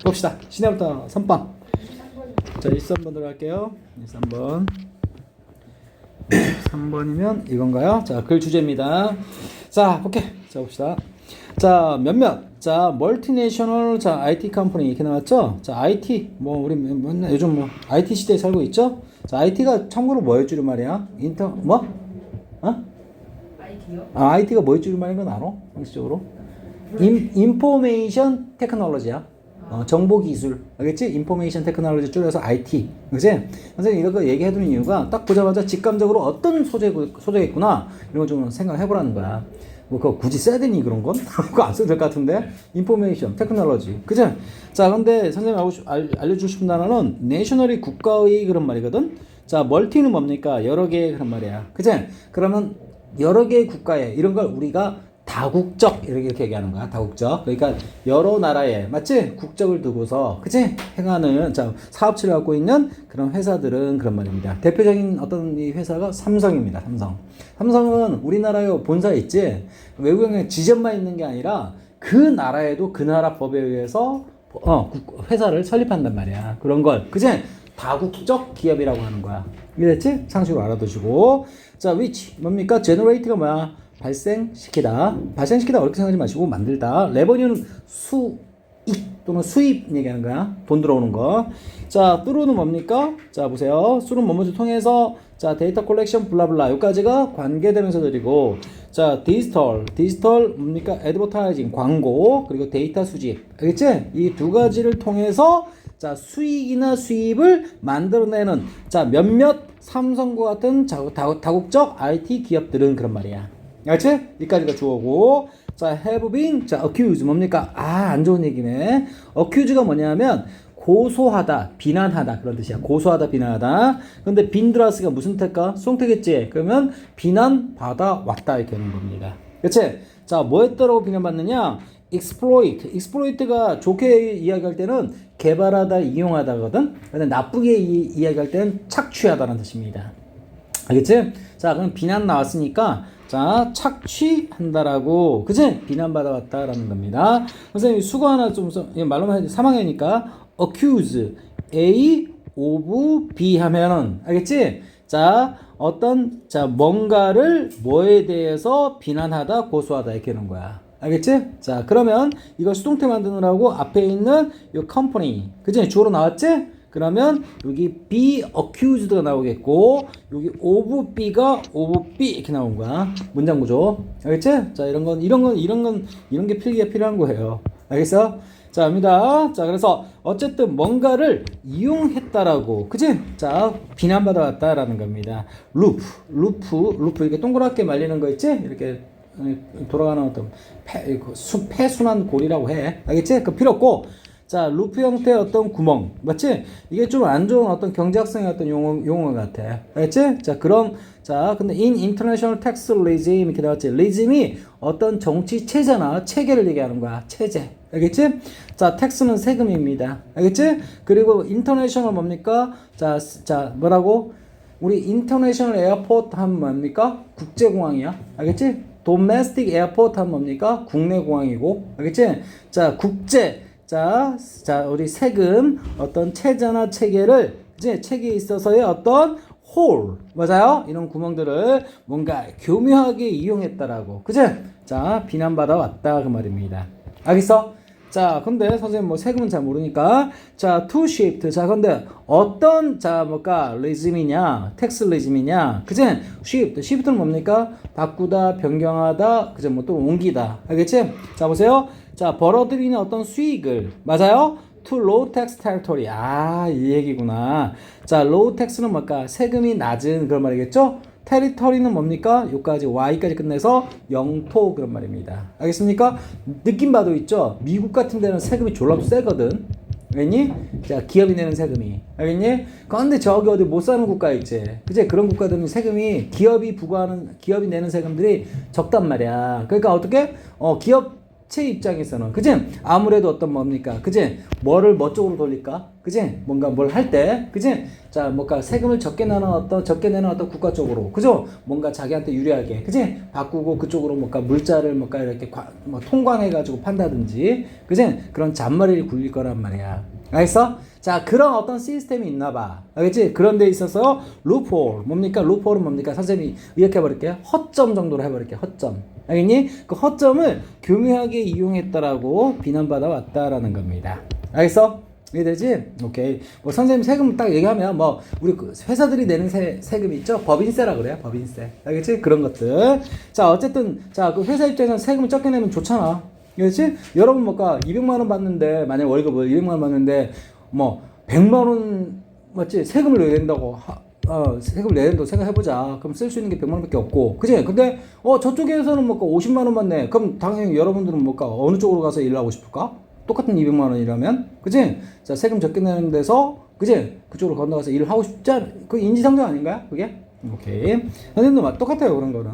봅시다. 시내부터 3번. 자, 13번 들어갈게요. 13번. 3번이면 이건가요? 자, 글 주제입니다. 자, 오케이. 자, 봅시다. 자, 몇몇. 자, 멀티내셔널, 자, IT 컴퍼니 이렇게 나왔죠? 자, IT, 뭐, 우리 맨날 요즘 뭐, IT 시대에 살고 있죠? 자, IT가 참고로 뭐의 줄임말이야? 뭐? IT요? IT가 뭐의 줄임말인 건 알아? 상식적으로? 인포메이션 테크놀로지야. 정보기술. 알겠지? 인포메이션 테크놀로지 줄여서 IT. 그치? 선생님 이거 얘기해두는 이유가 딱 보자마자 직감적으로 어떤 소재겠구나. 이런 거 좀 생각해보라는 거야. 뭐 그거 굳이 써야 되니 그런 건? 그거 안 써도 될 것 같은데? 인포메이션 테크놀로지. 그치? 자, 근데 선생님 알려주고 싶은 단어는 내셔널이 국가의 그런 말이거든? 자, 멀티는 뭡니까? 여러 개의 그런 말이야. 그치? 그러면 여러 개의 국가에 이런 걸 우리가 다국적 이렇게 얘기하는 거야. 다국적. 그러니까 여러 나라에 맞지? 국적을 두고서 그치? 행하는 자 사업체를 갖고 있는 그런 회사들은 그런 말입니다. 대표적인 어떤 이 회사가 삼성입니다. 삼성. 삼성은 우리나라에 본사 있지. 외국에 지점만 있는 게 아니라 그 나라에도 그 나라 법에 의해서 회사를 설립한단 말이야. 그런 걸 그치? 다국적 기업이라고 하는 거야. 이해됐지? 상식으로 알아두시고. 자, which 뭡니까? generate가 뭐야? 발생시키다. 발생시키다 어렵게 생각하지 마시고 만들다. 레버뉴는 수익 또는 수입 얘기하는 거야. 돈 들어오는 거. 자, through는 뭡니까? 자, 보세요. through는 뭐뭐를 통해서 자, 데이터 콜렉션 블라블라 여기까지가 관계대명사들이고 자, 디지털 뭡니까? 애드버타이징 광고 그리고 데이터 수집. 알겠지? 이 두 가지를 통해서 자, 수익이나 수입을 만들어내는 자, 몇몇 삼성과 같은 다국적 IT 기업들은 그런 말이야. 알지? 여기까지가 주어고 자, have been 자, accused 뭡니까? 안 좋은 얘기네. accuse가 뭐냐면 고소하다, 비난하다 그런 뜻이야. 고소하다, 비난하다. 근데 빈드라스가 무슨 태일까? 수동태겠지? 그러면 비난받아 왔다 이렇게 하는 겁니다. 그치? 자, 뭐 했다라고 비난받느냐? exploit가 좋게 이야기할 때는 개발하다, 이용하다거든. 근데 나쁘게 이야기할 때는 착취하다는 뜻입니다. 알겠지? 자, 그럼 비난 나왔으니까 자, 착취한다라고 그치? 비난받아왔다라는 겁니다. 선생님이 수거 하나 좀 말로만 해도 3학년이니까 accuse A of B 하면은 알겠지? 자, 자, 뭔가를 뭐에 대해서 비난하다, 고소하다 이렇게 하는 거야. 알겠지? 자, 그러면 이걸 수동태 만드느라고 앞에 있는 이 company 그치? 주어로 나왔지? 그러면 여기 be accused가 나오겠고 여기 of B가 of B 이렇게 나온 거야. 문장 구조. 알겠지? 자, 이런 게 필기가 필요한 거예요. 알겠어? 자, 입니다. 자, 그래서 어쨌든 뭔가를 이용했다라고. 그치? 자, 비난받아왔다라는 겁니다. 루프 이렇게 동그랗게 말리는 거 있지? 이렇게 돌아가는 어떤 폐순환 고리라고 해. 알겠지? 그 필요 없고. 자, 루프 형태의 어떤 구멍. 맞지? 이게 좀 안 좋은 어떤 경제학생의 어떤 용어 같아. 알겠지? 자, 자, 근데 in international tax regime 이렇게 나왔지. regime이 어떤 정치 체제나 체계를 얘기하는 거야. 체제. 알겠지? 자, 텍스는 세금입니다. 알겠지? 그리고 international 뭡니까? 자, 뭐라고? 우리 international airport 하면 뭡니까? 국제공항이야. 알겠지? domestic airport 하면 뭡니까? 국내공항이고. 알겠지? 자, 자, 우리 세금 어떤 체제나 체계를 이제 체계에 있어서의 어떤 홀 맞아요? 이런 구멍들을 뭔가 교묘하게 이용했다라고 그치? 자, 비난받아 왔다 그 말입니다. 알겠어? 자, 근데 선생님 뭐 세금은 잘 모르니까 자, to shift 자, 근데 어떤 자 뭘까 레짐이냐 텍스 레짐이냐 그치? shift는 뭡니까? 바꾸다 변경하다 그치? 뭐 또 옮기다 알겠지? 자, 보세요. 자, 벌어들이는 어떤 수익을 맞아요? to low tax territory 이 얘기구나. 자, low tax는 뭘까? 세금이 낮은 그런 말이겠죠? 테리터리는 뭡니까? 요까지 Y까지 끝내서 영토 그런 말입니다. 알겠습니까? 느낌 봐도 있죠? 미국 같은 데는 세금이 졸라 세거든. 알겠니? 자, 기업이 내는 세금이. 알겠니? 그런데 저기 어디 못 사는 국가 있지. 그치? 그런 국가들은 세금이 기업이 내는 세금들이 적단 말이야. 그러니까 어떻게? 기업 업체 입장에서는 그지? 아무래도 어떤 뭡니까? 그지? 뭐를 뭐 쪽으로 돌릴까? 그지? 뭔가 뭘 할 때, 그지? 자, 뭔가 세금을 적게 내는 어떤 국가 쪽으로, 그죠? 뭔가 자기한테 유리하게, 그지? 바꾸고 그쪽으로 뭔가 물자를 뭔가 이렇게 뭐 통관해가지고 판다든지, 그지? 그런 잔머리를 굴릴 거란 말이야. 알겠어? 자, 그런 어떤 시스템이 있나 봐. 알겠지? 그런 데 있어서 루프홀 뭡니까? 루프홀은 뭡니까? 선생님이 이렇게 해버릴게요. 허점 정도로 해버릴게요. 허점. 알겠니? 그 허점을 교묘하게 이용했다라고 비난받아 왔다라는 겁니다. 알겠어? 이해되지? 오케이. 뭐 선생님 세금 딱 얘기하면 뭐 우리 그 회사들이 내는 세금 있죠? 법인세라 그래요. 법인세. 알겠지? 그런 것들. 자, 어쨌든 자, 그 회사 입장에서는 세금을 적게 내면 좋잖아. 그렇지? 여러분 뭐가 200만 원 받는데 만약 월급을 200만 원 받는데 뭐 100만 원 맞지? 세금을 내야 된다고 세금을 내야 된다고 생각해보자. 그럼 쓸 수 있는 게 100만 원밖에 없고, 그지? 근데 저쪽에서는 뭔가 50만 원만 내. 그럼 당연히 여러분들은 뭔가 어느 쪽으로 가서 일을 하고 싶을까? 똑같은 200만 원이라면, 그지? 자, 세금 적게 내는 데서, 그지? 그쪽으로 건너가서 일을 하고 싶지 않? 그 인지상정 아닌가요? 그게? 오케이. 선생님도 똑같아요, 그런 거는.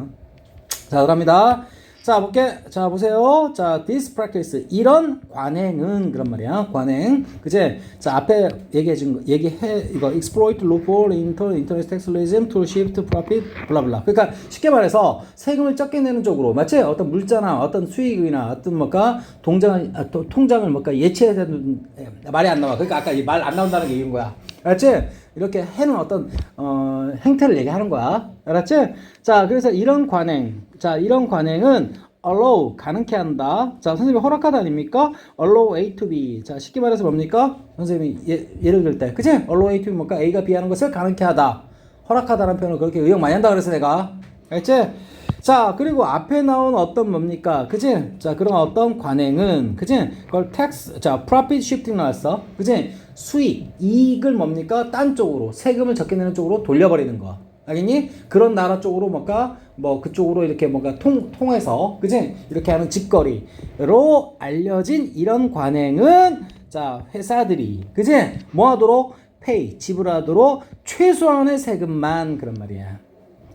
자, 그럽니다. 자, 자, 보세요. 자, this practice. 이런 관행은, 그런 말이야. 관행. 그제? 자, 앞에 이거, exploit loophole, interest tax regime to shift profit, 블라블라. 그러니까, 쉽게 말해서, 세금을 적게 내는 쪽으로, 맞지? 어떤 물자나, 어떤 수익이나, 어떤 뭔가, 통장을 뭔가 예치해야 되는, 말이 안 나와. 그러니까 아까 말 안 나온다는 게 이런 거야. 알았지? 이렇게 해는 어떤 행태를 얘기하는 거야. 알았지? 자, 그래서 이런 관행은 allow 가능케 한다. 자, 선생님이 허락하다 아닙니까? allow A to B. 자, 쉽게 말해서 뭡니까? 선생님이 예를 들 때, 그치? allow A to B 뭔가 A가 B 하는 것을 가능케 하다. 허락하다라는 표현을 그렇게 의역 많이 한다 그래서 내가. 알았지? 자, 그리고 앞에 나온 어떤 뭡니까? 그지? 자, 그런 어떤 관행은, 그지? 그걸 tax, 자, profit shifting 나왔어. 그지? 수익, 이익을 뭡니까? 딴 쪽으로, 세금을 적게 내는 쪽으로 돌려버리는 거. 알겠니? 그런 나라 쪽으로 뭔가, 뭐, 그쪽으로 이렇게 뭔가 통해서, 그지? 이렇게 하는 짓거리로 알려진 이런 관행은, 자, 회사들이, 그지? 뭐 하도록? 지불하도록 최소한의 세금만, 그런 말이야.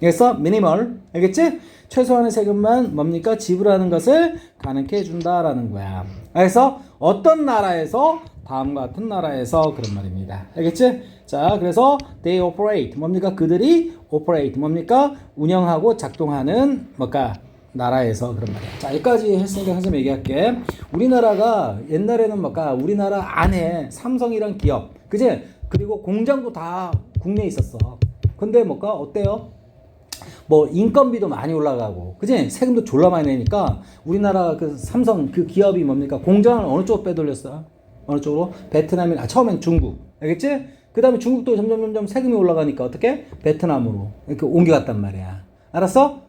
그래서 미니멀, 알겠지? 최소한의 세금만 뭡니까? 지불하는 것을 가능케 해준다라는 거야. 그래서 어떤 나라에서 다음과 같은 나라에서 그런 말입니다. 알겠지? 자, 그래서 they operate 뭡니까? 그들이 operate 뭡니까? 운영하고 작동하는 뭔가 나라에서 그런 말이야. 자, 여기까지 했으니까 선생님 얘기할게. 우리나라가 옛날에는 뭔가 우리나라 안에 삼성이란 기업, 그지? 그리고 공장도 다 국내에 있었어. 근데 뭔가 어때요? 뭐 인건비도 많이 올라가고, 그지? 세금도 졸라 많이 내니까 우리나라 그 삼성 그 기업이 뭡니까? 공장을 어느 쪽으로 빼돌렸어? 어느 쪽으로? 베트남이나 처음엔 중국, 알겠지? 그 다음에 중국도 점점 세금이 올라가니까 어떻게? 베트남으로 이렇게 옮겨갔단 말이야. 알았어?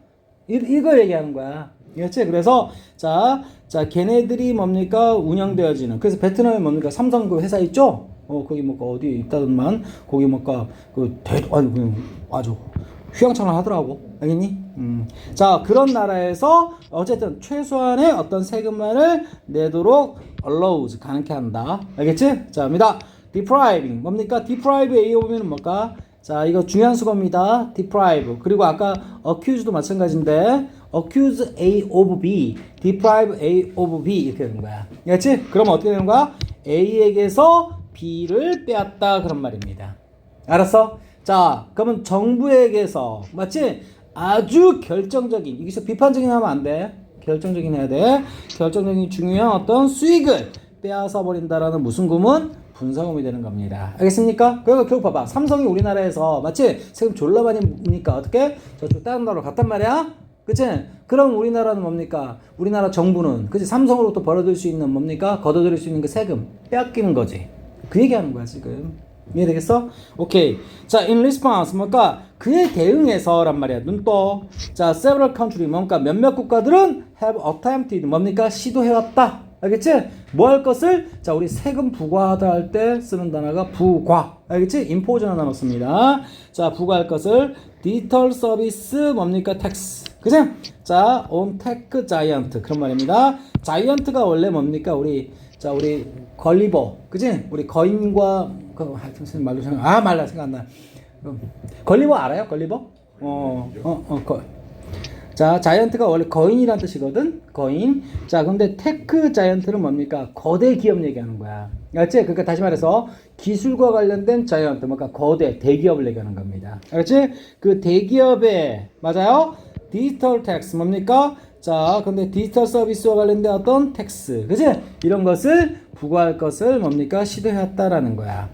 이거 얘기하는 거야. 알겠지? 그래서 자 걔네들이 뭡니까? 운영되어지는. 그래서 베트남에 뭡니까? 삼성 그 회사 있죠? 거기 뭐가 어디 있다더만 거기 뭐가 아주 휘황찬란 하더라고. 알겠니? 자, 그런 나라에서 어쨌든 최소한의 어떤 세금만을 내도록 allows 가능케 한다. 알겠지? 자, 입니다. depriving 뭡니까? deprive A 오면은 뭘까? 자, 이거 중요한 수거입니다. deprive. 그리고 아까 accuse도 마찬가지인데 accuse A of B, deprive A of B 이렇게 되는 거야. 알겠지? 그러면 어떻게 되는 거야? A에게서 B를 빼앗다 그런 말입니다. 알았어? 자, 그러면 정부에게서 맞지? 아주 결정적인, 여기서 비판적인 하면 안 돼. 결정적인 해야 돼. 결정적인 중요한 어떤 수익을 빼앗아 버린다라는 무슨 구문? 분사구문이 되는 겁니다. 알겠습니까? 그러니까 결국 봐봐. 삼성이 우리나라에서 맞지? 세금 졸라 많이 묻니까 어떻게? 저쪽 다른 나라로 갔단 말이야? 그치? 그럼 우리나라는 뭡니까? 우리나라 정부는 그치? 삼성으로부터 벌어들일 수 있는 뭡니까? 걷어들일 수 있는 그 세금 빼앗기는 거지. 그 얘기하는 거야 지금. 이해되겠어? 오케이. 자, in response 뭔가 그에 대응해서란 말이야. 눈 떠. 자, several country 뭔가 몇몇 국가들은 have attempted 뭡니까? 시도해왔다. 알겠지? 뭐 할 것을? 자, 우리 세금 부과하다 할 때 쓰는 단어가 부과. 알겠지? impose 하나 남았습니다. 자, 부과할 것을 digital service 뭡니까? tax. 그치? 자, on tech giant. 그런 말입니다. giant가 원래 뭡니까? 우리 걸리버. 그치? 우리 거인과 하여튼 말로 말라 생각 안 나. 걸리버 알아요? 걸리버? 자, 자이언트가 원래 거인이란 뜻이거든. 거인. 자, 근데 테크 자이언트는 뭡니까? 거대 기업 얘기하는 거야. 알지? 그러니까 다시 말해서 기술과 관련된 자이언트, 뭔가 거대 대기업을 얘기하는 겁니다. 알지? 그 대기업에 맞아요? 디지털 텍스 뭡니까? 자, 근데 디지털 서비스와 관련된 어떤 텍스, 그지? 이런 것을 부과할 것을 뭡니까? 시도했다라는 거야.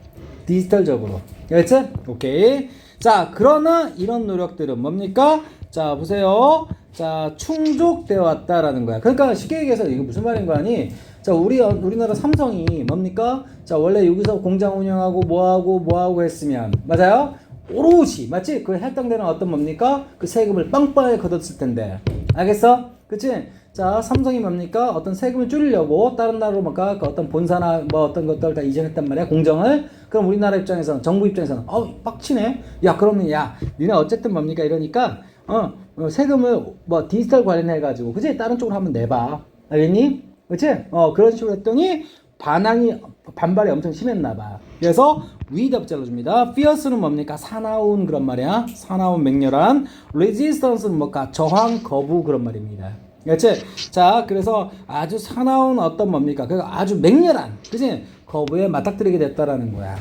디지털적으로. 알지? 오케이. 자, 그러나 이런 노력들은 뭡니까? 자, 보세요. 자, 충족되어 왔다라는 거야. 그러니까 쉽게 얘기해서 이게 무슨 말인 거 아니? 자, 우리나라 삼성이 뭡니까? 자, 원래 여기서 공장 운영하고 뭐하고 했으면, 맞아요? 오롯이, 맞지? 그 할당되는 어떤 뭡니까? 그 세금을 빵빵하게 걷었을 텐데. 알겠어? 그치? 자, 삼성이 뭡니까? 어떤 세금을 줄이려고 다른 나라로 뭔가 그 어떤 본사나 뭐 어떤 것들 다 이전했단 말이야, 공정을. 그럼 우리나라 입장에서는, 정부 입장에서는, 빡치네? 야, 그러면 야, 니네 어쨌든 뭡니까? 이러니까, 세금을 뭐 디지털 관련해가지고, 그치? 다른 쪽으로 한번 내봐. 알겠니? 그치? 그런 식으로 했더니, 반발이 엄청 심했나봐. 그래서, 위답 잘라줍니다. fierce는 뭡니까? 사나운 그런 말이야. 사나운 맹렬한. resistance는 뭘까? 저항, 거부 그런 말입니다. 그렇지? 자, 그래서 아주 사나운 어떤 뭡니까? 그 아주 맹렬한, 그치? 거부에 맞닥뜨리게 됐다라는 거야.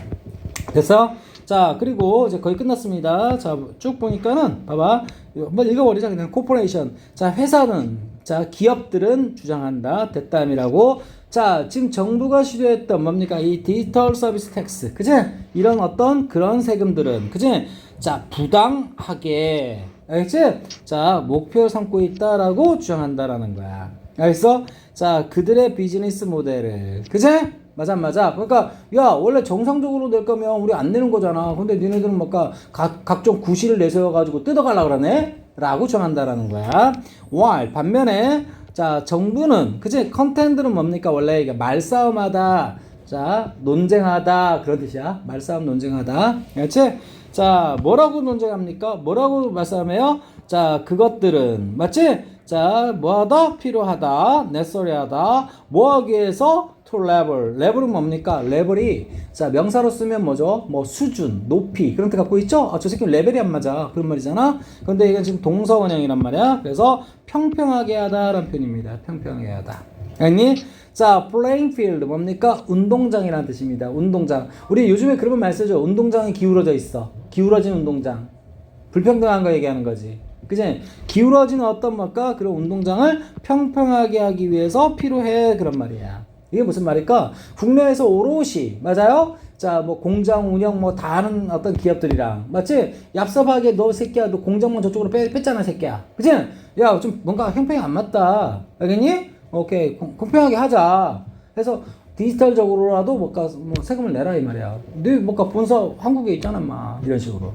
됐어? 자, 그리고 이제 거의 끝났습니다. 자, 쭉 보니까는, 봐봐. 한번 읽어버리자. 그냥 코퍼레이션. 자, 회사는, 자, 기업들은 주장한다. 됐다음이라고. 자, 지금 정부가 시도했던 뭡니까? 이 디지털 서비스 텍스. 그치? 이런 어떤 그런 세금들은, 그치? 자, 부당하게. 알겠지? 자, 목표를 삼고 있다라고 주장한다라는 거야. 알겠어? 자, 그들의 비즈니스 모델을. 그치? 맞아. 그러니까, 야, 원래 정상적으로 낼 거면 우리 안 내는 거잖아. 근데 니네들은 뭔가 각종 구실을 내세워가지고 뜯어가려고 그러네? 라고 주장한다라는 거야. while, 반면에, 자, 정부는, 그치? 컨텐츠는 뭡니까? 원래 이게 말싸움하다. 자, 논쟁하다. 그런 뜻이야. 말싸움 논쟁하다. 알겠지? 자, 뭐라고 논쟁합니까? 뭐라고 말싸움해요? 자, 그것들은, 맞지? 자, 뭐하다? 필요하다. necessary하다. 뭐하기 위해서? to level. level은 뭡니까? 레벨이, 자, 명사로 쓰면 뭐죠? 뭐, 수준, 높이. 그런 뜻 갖고 있죠? 저 새끼는 레벨이 안 맞아. 그런 말이잖아? 근데 이건 지금 동사 원형이란 말이야. 그래서 평평하게 하다. 라는 표현입니다. 평평하게 하다. 알니? 자, playing field 뭡니까? 운동장이라는 뜻입니다. 운동장. 우리 요즘에 그런 말 쓰죠. 운동장이 기울어져 있어. 기울어진 운동장. 불평등한 거 얘기하는 거지. 그치? 기울어진 어떤 뭘까? 그런 운동장을 평평하게 하기 위해서 필요해. 그런 말이야. 이게 무슨 말일까? 국내에서 오롯이, 맞아요? 자, 뭐 공장 운영 뭐 다 하는 어떤 기업들이랑, 맞지? 얍삽하게 너 새끼야, 너 공장만 저쪽으로 뺐잖아, 새끼야. 그치? 야, 좀 뭔가 형평이 안 맞다. 알겠니? 오케이, 공평하게 하자. 해서 디지털적으로라도 뭔가 뭐 세금을 내라 이 말이야. 너 뭔가 본사 한국에 있잖아, 마. 이런 식으로.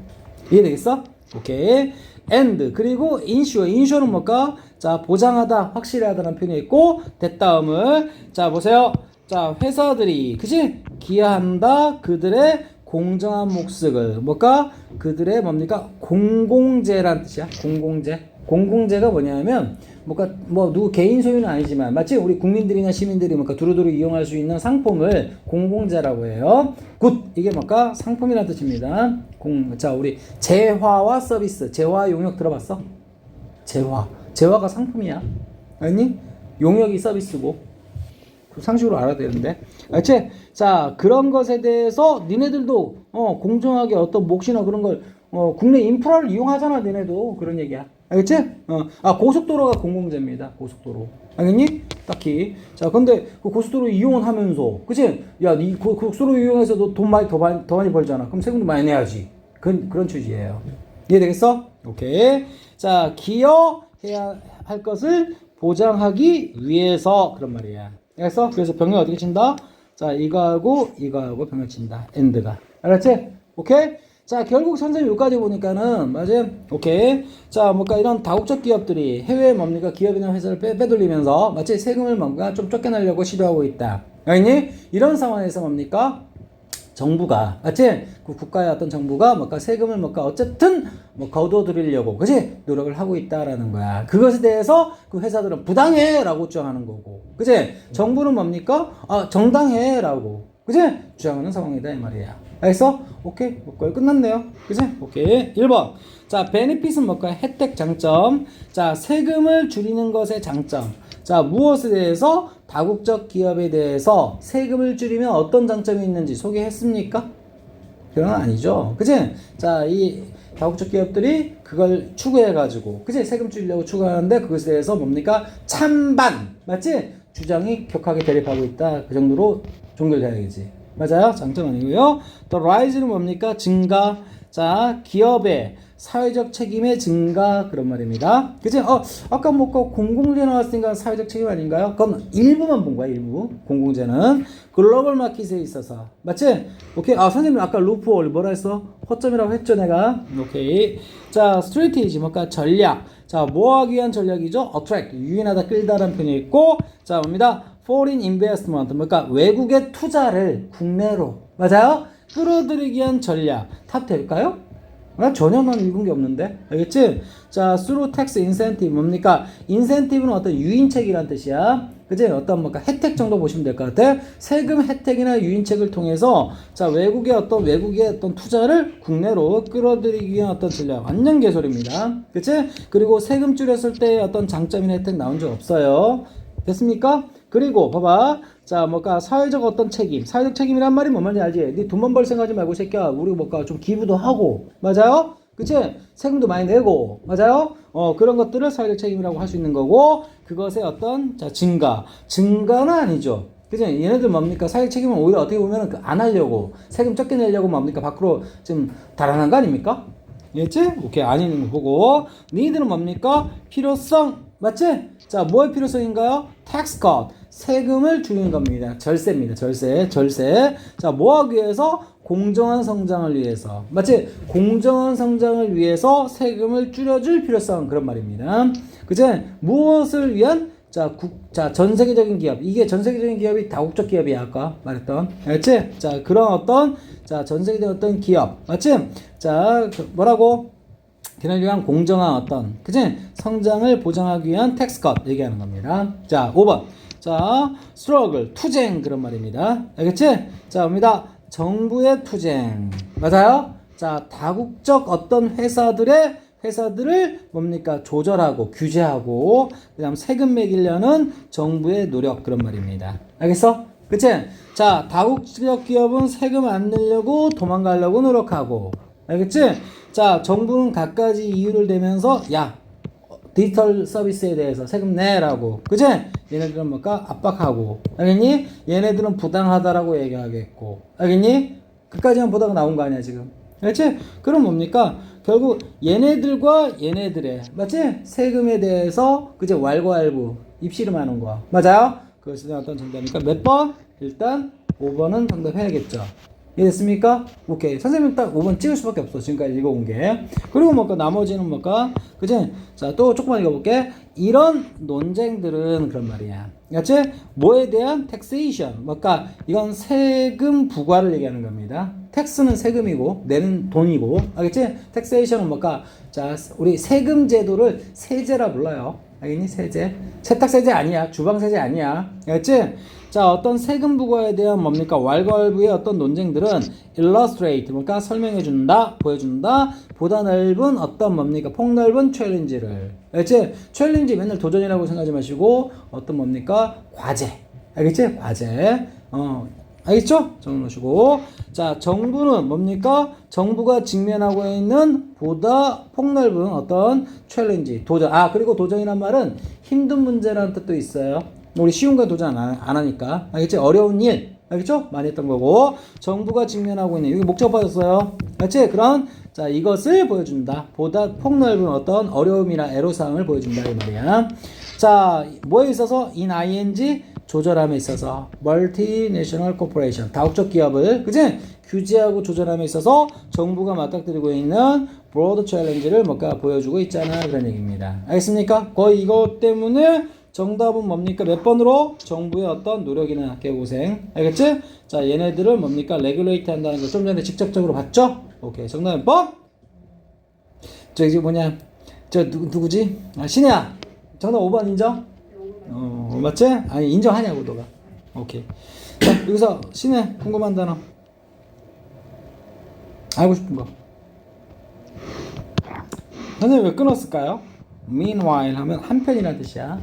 이해되겠어? 오케이. and 그리고 insure는 뭘까? 자, 보장하다, 확실하다는 표현이 있고 됐다음을 자 보세요. 자, 회사들이 그치? 기여한다 그들의 공정한 몫을 뭘까? 그들의 뭡니까? 공공재란 뜻이야. 공공재가 뭐냐면 뭔가 뭐 누구 개인 소유는 아니지만 마치 우리 국민들이나 시민들이 뭔가 두루두루 이용할 수 있는 상품을 공공재라고 해요. 굿 이게 뭔가 상품이라는 뜻입니다. 자, 우리 재화와 서비스, 재화 용역 들어봤어? 재화가 상품이야. 아니? 용역이 서비스고. 상식으로 알아야 되는데. 알지? 자, 그런 것에 대해서 니네들도 공정하게 어떤 몫이나 그런 걸 국내 인프라를 이용하잖아, 니네도. 그런 얘기야. 알겠지? 고속도로가 공공재입니다. 고속도로. 알겠니? 딱히. 자, 근데 그 고속도로 이용은 하면서, 그치? 야, 이 고속도로 이용해서 너 돈 많이 더 많이 벌잖아. 그럼 세금도 많이 내야지. 그런 취지예요. 이해되겠어? 오케이. 자, 기여해야 할 것을 보장하기 위해서 그런 말이야. 알겠어? 그래서 병력 어떻게 친다? 자, 이거하고 병력 친다. 엔드가. 알았지? 오케이? 자, 결국 선생님 여기까지 보니까는, 맞아요? 오케이. 자, 뭔가 이런 다국적 기업들이 해외에 뭡니까? 기업이나 회사를 빼돌리면서, 마치 세금을 뭔가 좀 쫓겨내려고 시도하고 있다. 알겠니? 이런 상황에서 뭡니까? 정부가, 맞지? 그 국가의 어떤 정부가 뭔가 세금을 뭔가 어쨌든 뭐 거둬들이려고, 그치? 노력을 하고 있다라는 거야. 그것에 대해서 그 회사들은 부당해! 라고 주장하는 거고. 그치? 정부는 뭡니까? 정당해! 라고. 그치? 주장하는 상황이다, 이 말이야. 알겠어? 오케이. 뭐까요? 끝났네요. 그치? 오케이. 1번. 자, 베네핏은 뭘까요? 혜택, 장점. 자, 세금을 줄이는 것의 장점. 자, 무엇에 대해서? 다국적 기업에 대해서 세금을 줄이면 어떤 장점이 있는지 소개했습니까? 그건 아니죠. 그치? 자, 이 다국적 기업들이 그걸 추구해가지고, 그치? 세금 줄이려고 추구하는데 그것에 대해서 뭡니까? 찬반! 맞지? 주장이 격하게 대립하고 있다. 그 정도로 종결돼야지. 맞아요? 장점 아니고요. 또 rise는 뭡니까? 증가. 자, 기업의 사회적 책임의 증가 그런 말입니다. 그치? 아까 뭐 공공재 나왔으니까 사회적 책임 아닌가요? 그건 일부만 본 거야, 일부. 공공재는 글로벌 마켓에 있어서. 맞지? 오케이. 선생님 아까 루프홀 뭐라 했어? 허점이라고 했죠, 내가. 오케이. 자, 스트레티지 뭘까? 전략. 자, 뭐 하기 위한 전략이죠? attract. 유인하다, 끌다라는 표현이 있고, 자, 뭡니다. foreign investment. 그러니까 외국의 투자를 국내로. 맞아요? 끌어들이기 위한 전략. 탑 될까요? 전혀 난 읽은 게 없는데. 알겠지? 자, through tax incentive. 뭡니까? 인센티브는 어떤 유인책이란 뜻이야. 그치? 어떤 뭔가 혜택 정도 보시면 될 것 같아. 세금 혜택이나 유인책을 통해서 자, 외국의 어떤 투자를 국내로 끌어들이기 위한 어떤 전략. 완전 개소리입니다. 그치? 그리고 세금 줄였을 때 어떤 장점이나 혜택 나온 적 없어요. 됐습니까? 그리고 봐봐. 자, 뭘까? 사회적 어떤 책임. 사회적 책임이란 말이 뭔 말인지 알지? 네 돈만 벌 생각하지 말고 새끼야. 우리 뭘까? 좀 기부도 하고. 맞아요? 그치? 세금도 많이 내고. 맞아요? 그런 것들을 사회적 책임이라고 할 수 있는 거고, 그것의 어떤, 자, 증가는 아니죠. 그치? 얘네들 뭡니까? 사회적 책임은 오히려 어떻게 보면은 안 하려고, 세금 적게 내려고 뭡니까? 밖으로 좀 달아난 거 아닙니까? 이해했지? 오케이. 아니는 거 보고. 니들은 뭡니까? 필요성. 맞지? 자, 뭐의 필요성인가요? tax cut. 세금을 줄이는 겁니다. 절세입니다. 절세. 자, 뭐 하기 위해서? 공정한 성장을 위해서. 맞지? 공정한 성장을 위해서 세금을 줄여줄 필요성. 그런 말입니다. 그치? 무엇을 위한? 자, 전 세계적인 기업. 이게 전 세계적인 기업이 다국적 기업이야. 아까 말했던. 알겠지? 자, 그런 어떤, 자, 전 세계적인 어떤 기업. 맞지? 자, 뭐라고? 걔네를 위한 공정한 어떤, 그치? 성장을 보장하기 위한 텍스 컷 얘기하는 겁니다. 자, 5번. 자, struggle, 투쟁 그런 말입니다. 알겠지? 자, 봅니다. 정부의 투쟁. 맞아요? 자, 다국적 어떤 회사들을 뭡니까? 조절하고, 규제하고, 그 다음 세금 매기려는 정부의 노력 그런 말입니다. 알겠어? 그치? 자, 다국적 기업은 세금 안 내려고 도망가려고 노력하고, 알겠지? 자, 정부는 갖가지 이유를 대면서 야, 디지털 서비스에 대해서 세금 내라고. 그치? 얘네들은 뭘까? 압박하고. 알겠니? 얘네들은 부당하다라고 얘기하겠고. 알겠니? 그까지만 보다가 나온 거 아니야, 지금. 알겠지? 그럼 뭡니까? 결국 얘네들과 얘네들의, 맞지? 세금에 대해서, 그치? 왈가왈부, 입씨름하는 거야. 맞아요? 그것에 대한 어떤 정답입니까? 몇 번? 일단 5번은 정답해야겠죠. 이해됐습니까? 오케이. 선생님 딱 5번 찍을 수밖에 없어. 지금까지 읽어온 게. 그리고 뭘까? 나머지는 뭘까? 그치? 자, 또 조금만 읽어볼게. 이런 논쟁들은 그런 말이야. 그치? 뭐에 대한 taxation. 뭘까? 이건 세금 부과를 얘기하는 겁니다. 텍스는 세금이고, 내는 돈이고. 알겠지? taxation은 뭘까? 자, 우리 세금 제도를 세제라 불러요. 알겠니? 세제. 세탁세제 아니야. 주방세제 아니야. 알겠지? 자, 어떤 세금 부과에 대한 뭡니까? 왈가왈부의 어떤 논쟁들은 illustrate, 뭔가 설명해준다, 보여준다, 보다 넓은 어떤 뭡니까? 폭넓은 챌린지를. 알겠지? 챌린지 맨날 도전이라고 생각하지 마시고, 어떤 뭡니까? 과제. 알겠지? 과제. 알겠죠? 정해놓으시고. 자, 정부는 뭡니까? 정부가 직면하고 있는 보다 폭넓은 어떤 챌린지, 도전. 그리고 도전이란 말은 힘든 문제라는 뜻도 있어요. 우리 쉬운 거 도전 안 하니까. 알겠지? 어려운 일. 알겠죠? 많이 했던 거고. 정부가 직면하고 있는, 여기 목적 빠졌어요. 알겠지? 그런, 자, 이것을 보여준다. 보다 폭넓은 어떤 어려움이나 애로사항을 보여준다. 이 말이야. 자, 뭐에 있어서? in ing, 조절함에 있어서. multinational corporation, 다국적 기업을, 그치? 규제하고 조절함에 있어서 정부가 맞닥뜨리고 있는 broad challenge를 뭔가 보여주고 있잖아. 그런 얘기입니다. 알겠습니까? 거의 이것 때문에 정답은 뭡니까? 몇 번으로? 정부의 어떤 노력이나 개고생. 알겠지? 자, 얘네들을 뭡니까? 레귤레이트 한다는 거 좀 전에 직접적으로 봤죠? 오케이. 정답 몇 번? 저기 뭐냐? 누구지? 신혜야. 정답 5번 인정? 맞지? 아니, 인정하냐고, 너가. 오케이. 자, 여기서 신혜 궁금한 단어. 알고 싶은 거. 선생님 왜 끊었을까요? Meanwhile 하면 한편이라는 뜻이야.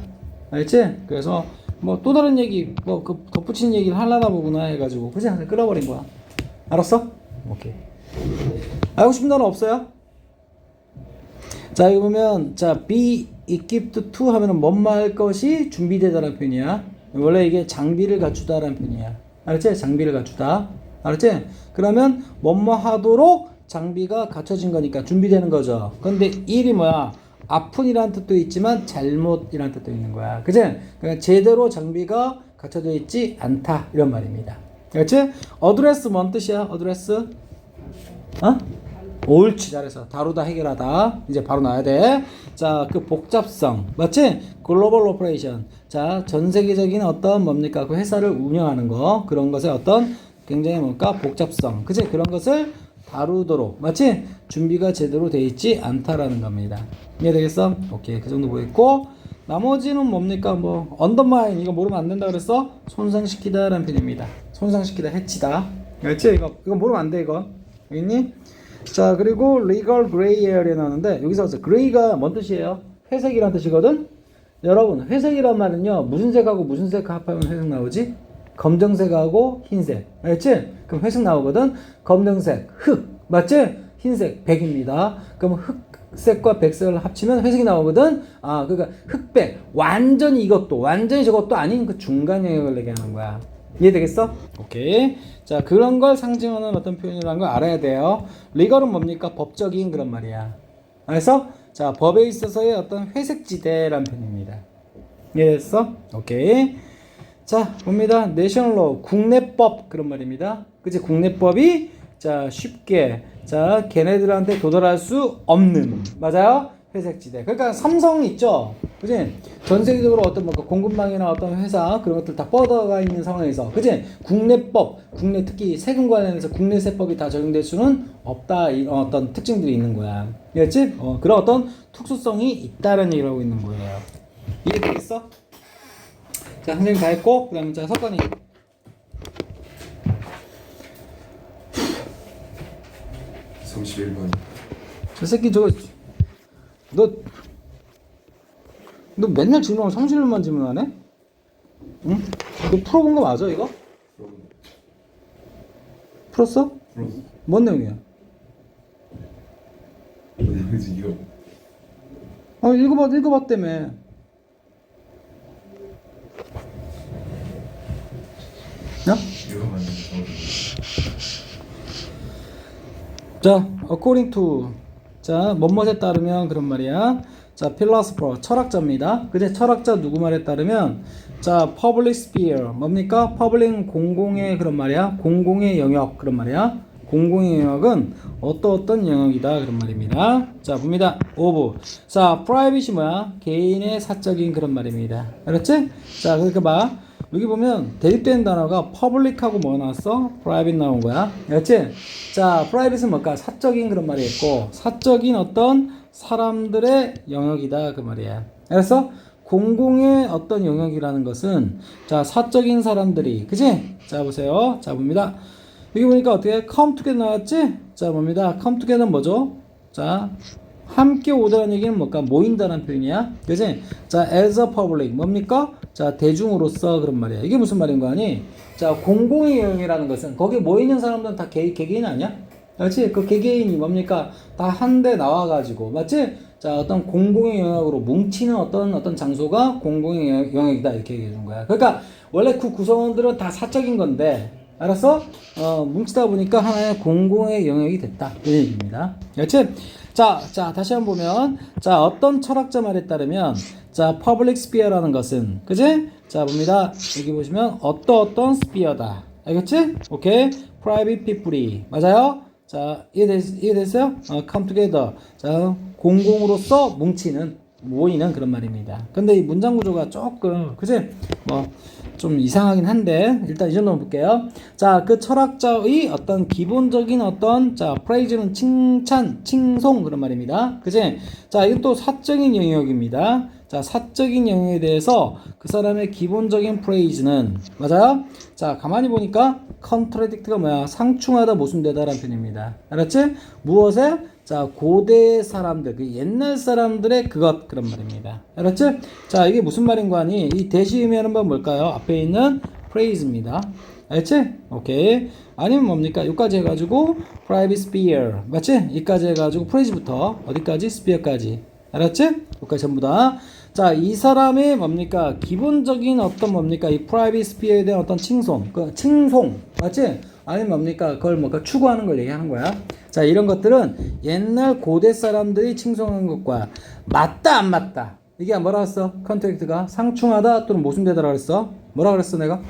알지? 그래서 뭐 또 다른 얘기, 뭐 그 덧붙이는 얘기를 하려나 보구나 해가지고 그냥 끊어버린 거야. 알았어? 오케이. 알고 싶은 단어 없어요? 자, 이거 보면 자 be equipped to 하면은 뭐뭐 할 것이 준비되다라는 표현이야. 원래 이게 장비를 갖추다라는 표현이야. 알았지? 장비를 갖추다. 알았지? 그러면 뭐뭐 하도록 장비가 갖춰진 거니까 준비되는 거죠. 근데 일이 뭐야? 아픈이라는 뜻도 있지만 잘못이라는 뜻도 있는 거야. 그치? 그러니까 제대로 장비가 갖춰져 있지 않다 이런 말입니다. 그렇지? 어드레스 뭔 뜻이야? 어드레스? 어? 옳지, 잘해서 다루다 해결하다. 이제 바로 나와야 돼. 자, 그 복잡성 맞지? 글로벌 오퍼레이션. 자, 전 세계적인 어떤 뭡니까? 그 회사를 운영하는 거 그런 것의 어떤 굉장히 뭔가 복잡성. 그치? 그런 것을 다루도록 맞지? 준비가 제대로 돼 있지 않다라는 겁니다. 이해되겠어? 오케이, 그 정도 보였고 나머지는 뭡니까? 뭐 언더마인 이거 모르면 안 된다 그랬어? 손상시키다라는 표현입니다. 손상시키다, 해치다. 그렇지? 이거 모르면 안 돼 이거. 알겠니? 자, 그리고 legal gray area에 나오는데 여기서 gray가 뭔 뜻이에요? 회색이란 뜻이거든. 여러분, 회색이란 말은요 무슨 색하고 무슨 색 합하면 회색 나오지? 검정색하고 흰색. 알겠지? 그럼 회색 나오거든. 검정색 흑 맞지? 흰색 백입니다. 그럼 흑색과 백색을 합치면 회색이 나오거든. 아, 그러니까 흑백 완전히 이것도 완전히 저것도 아닌 그 중간 영역을 얘기하는 거야. 이해되겠어? 오케이. 자, 그런 걸 상징하는 어떤 표현이라는 걸 알아야 돼요. 리걸은 뭡니까? 법적인 그런 말이야. 알았어? 자, 법에 있어서의 어떤 회색지대라는 표현입니다. 이해됐어? 오케이. 자, 봅니다. 내셔널로 국내법 그런 말입니다. 그치? 국내법이 자 쉽게 자 걔네들한테 도달할 수 없는 맞아요? 회색지대. 그러니까 삼성 있죠, 그지? 전 세계적으로 어떤 뭐 공급망이나 어떤 회사 그런 것들 다 뻗어가 있는 상황에서, 그지? 국내법, 국내 특히 세금 관련해서 국내 세법이 다 적용될 수는 없다. 이런 어떤 특징들이 있는 거야. 이해했지? 그런 어떤 특수성이 있다는 얘기를 하고 있는 거예요. 이해되겠어? 자, 선생님 다 했고, 그 다음에 자, 석건이. 31번. 저 새끼 저거, 너 맨날 질문하고 30년만 질문하네? 응? 너 풀어본 거 맞아, 이거? 풀었어? 풀었어. 뭔 내용이야? 내용이지 이거. 읽어봤다며. 야? 이거 맞는 자, according to 자, 뭐뭐에 따르면 그런 말이야. 자, philosopher 철학자입니다. 그제 철학자 누구 말에 따르면 자, public sphere 뭡니까? public은 공공의 그런 말이야. 공공의 영역 그런 말이야. 공공의 영역은 어떤 영역이다 그런 말입니다. 자, 봅니다. of 자, private이 뭐야? 개인의 사적인 그런 말입니다. 알았지? 자, 그러니까 봐. 여기 보면 대입된 단어가 public하고 뭐 나왔어? private 나온 거야. 알았지? 자, private은 뭘까? 사적인 그런 말이 있고, 사적인 어떤 사람들의 영역이다 그 말이야. 알았어? 공공의 어떤 영역이라는 것은 자, 사적인 사람들이, 그치? 자, 보세요. 자, 봅니다. 여기 보니까 어떻게 come together 나왔지? 자, 봅니다. come together는 뭐죠? 자, 함께 오다는 얘기는 뭘까? 모인다는 표현이야. 그치? 자, as a public 뭡니까? 자, 대중으로서 그런 말이야. 이게 무슨 말인 거 아니? 자, 공공의 영역이라는 것은 거기에 모이는 사람들은 다 개개인 아니야? 그렇지? 그 개개인이 뭡니까? 다 한데 나와가지고, 맞지? 자, 어떤 공공의 영역으로 뭉치는 어떤 장소가 공공의 영역이다 이렇게 얘기해 준 거야. 그러니까 원래 그 구성원들은 다 사적인 건데, 알았어? 뭉치다 보니까 하나의 공공의 영역이 됐다 이 얘기입니다. 그렇지? 자, 다시 한번 보면, 자, 어떤 철학자 말에 따르면, 자, public sphere라는 것은, 그지? 자, 봅니다. 여기 보시면, 어떤 sphere다. 알겠지? 오케이? private people이. 맞아요? 자, 이해됐어요? come together. 자, 공공으로서 모이는 그런 말입니다. 근데 이 문장 구조가 조금, 그지? 좀 이상하긴 한데 일단 이 정도만 볼게요. 자, 그 철학자의 어떤 기본적인 자, 프레이즈는 칭찬, 칭송 그런 말입니다. 그지? 자, 이건 또 사적인 영역입니다. 자, 사적인 영역에 대해서 그 사람의 기본적인 프레이즈는 맞아요? 자, 가만히 보니까 contradict가 뭐야? 상충하다, 모순되다라는 표현입니다. 알았지? 무엇에? 자, 고대 사람들, 그 옛날 사람들의 그것, 그런 말입니다. 알았지? 자, 이게 무슨 말인 거 아니? 이 대시 의미하는 건 뭘까요? 앞에 있는 praise입니다. 알았지? 오케이. 아니면 뭡니까? 여기까지 해가지고 private sphere, 맞지? 여기까지 해가지고 praise부터 어디까지? sphere까지. 알았지? 여기까지 전부 다. 자, 이 사람의 뭡니까? 기본적인 어떤 뭡니까? 이 private sphere에 대한 어떤 칭송, 그 칭송, 맞지? 아니면 뭡니까? 그걸 뭔가 추구하는 걸 얘기하는 거야. 자, 이런 것들은 옛날 고대 사람들이 칭송한 것과 맞다, 안 맞다. 이게 뭐라 했어? 컨트랙트가 상충하다 또는 모순되다라고 그랬어. 뭐라 그랬어, 내가?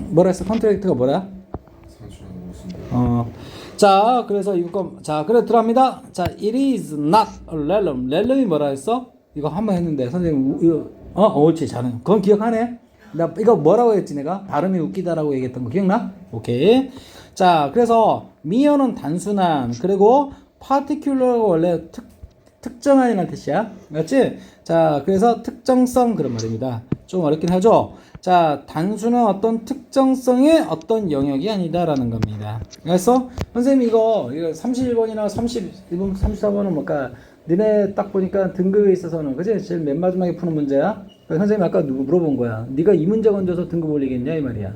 뭐라 했어? 컨트랙트가 뭐야? 상충하다, 모순되다. 자, 그래서 이거, 자, 그래, 들어갑니다. 자, it is not a 렐름. 렐름이 뭐라 했어? 이거 한 번 했는데, 선생님, 이거, 옳지, 잘해. 그건 기억하네? 나, 이거 뭐라고 했지, 내가? 발음이 웃기다라고 얘기했던 거 기억나? 오케이. 자, 그래서, 미어는 단순한, 그리고, particular가 원래 특정한이라는 뜻이야. 맞지? 자, 그래서 특정성 그런 말입니다. 좀 어렵긴 하죠? 자, 단순한 어떤 특정성의 어떤 영역이 아니다라는 겁니다. 그래서 선생님 이거 31번이나 31번, 34번은 뭘까? 니네 딱 보니까 등급에 있어서는 그치? 제일 맨 마지막에 푸는 문제야. 선생님 아까 물어본 거야. 네가 이 문제 건져서 등급 올리겠냐 이 말이야.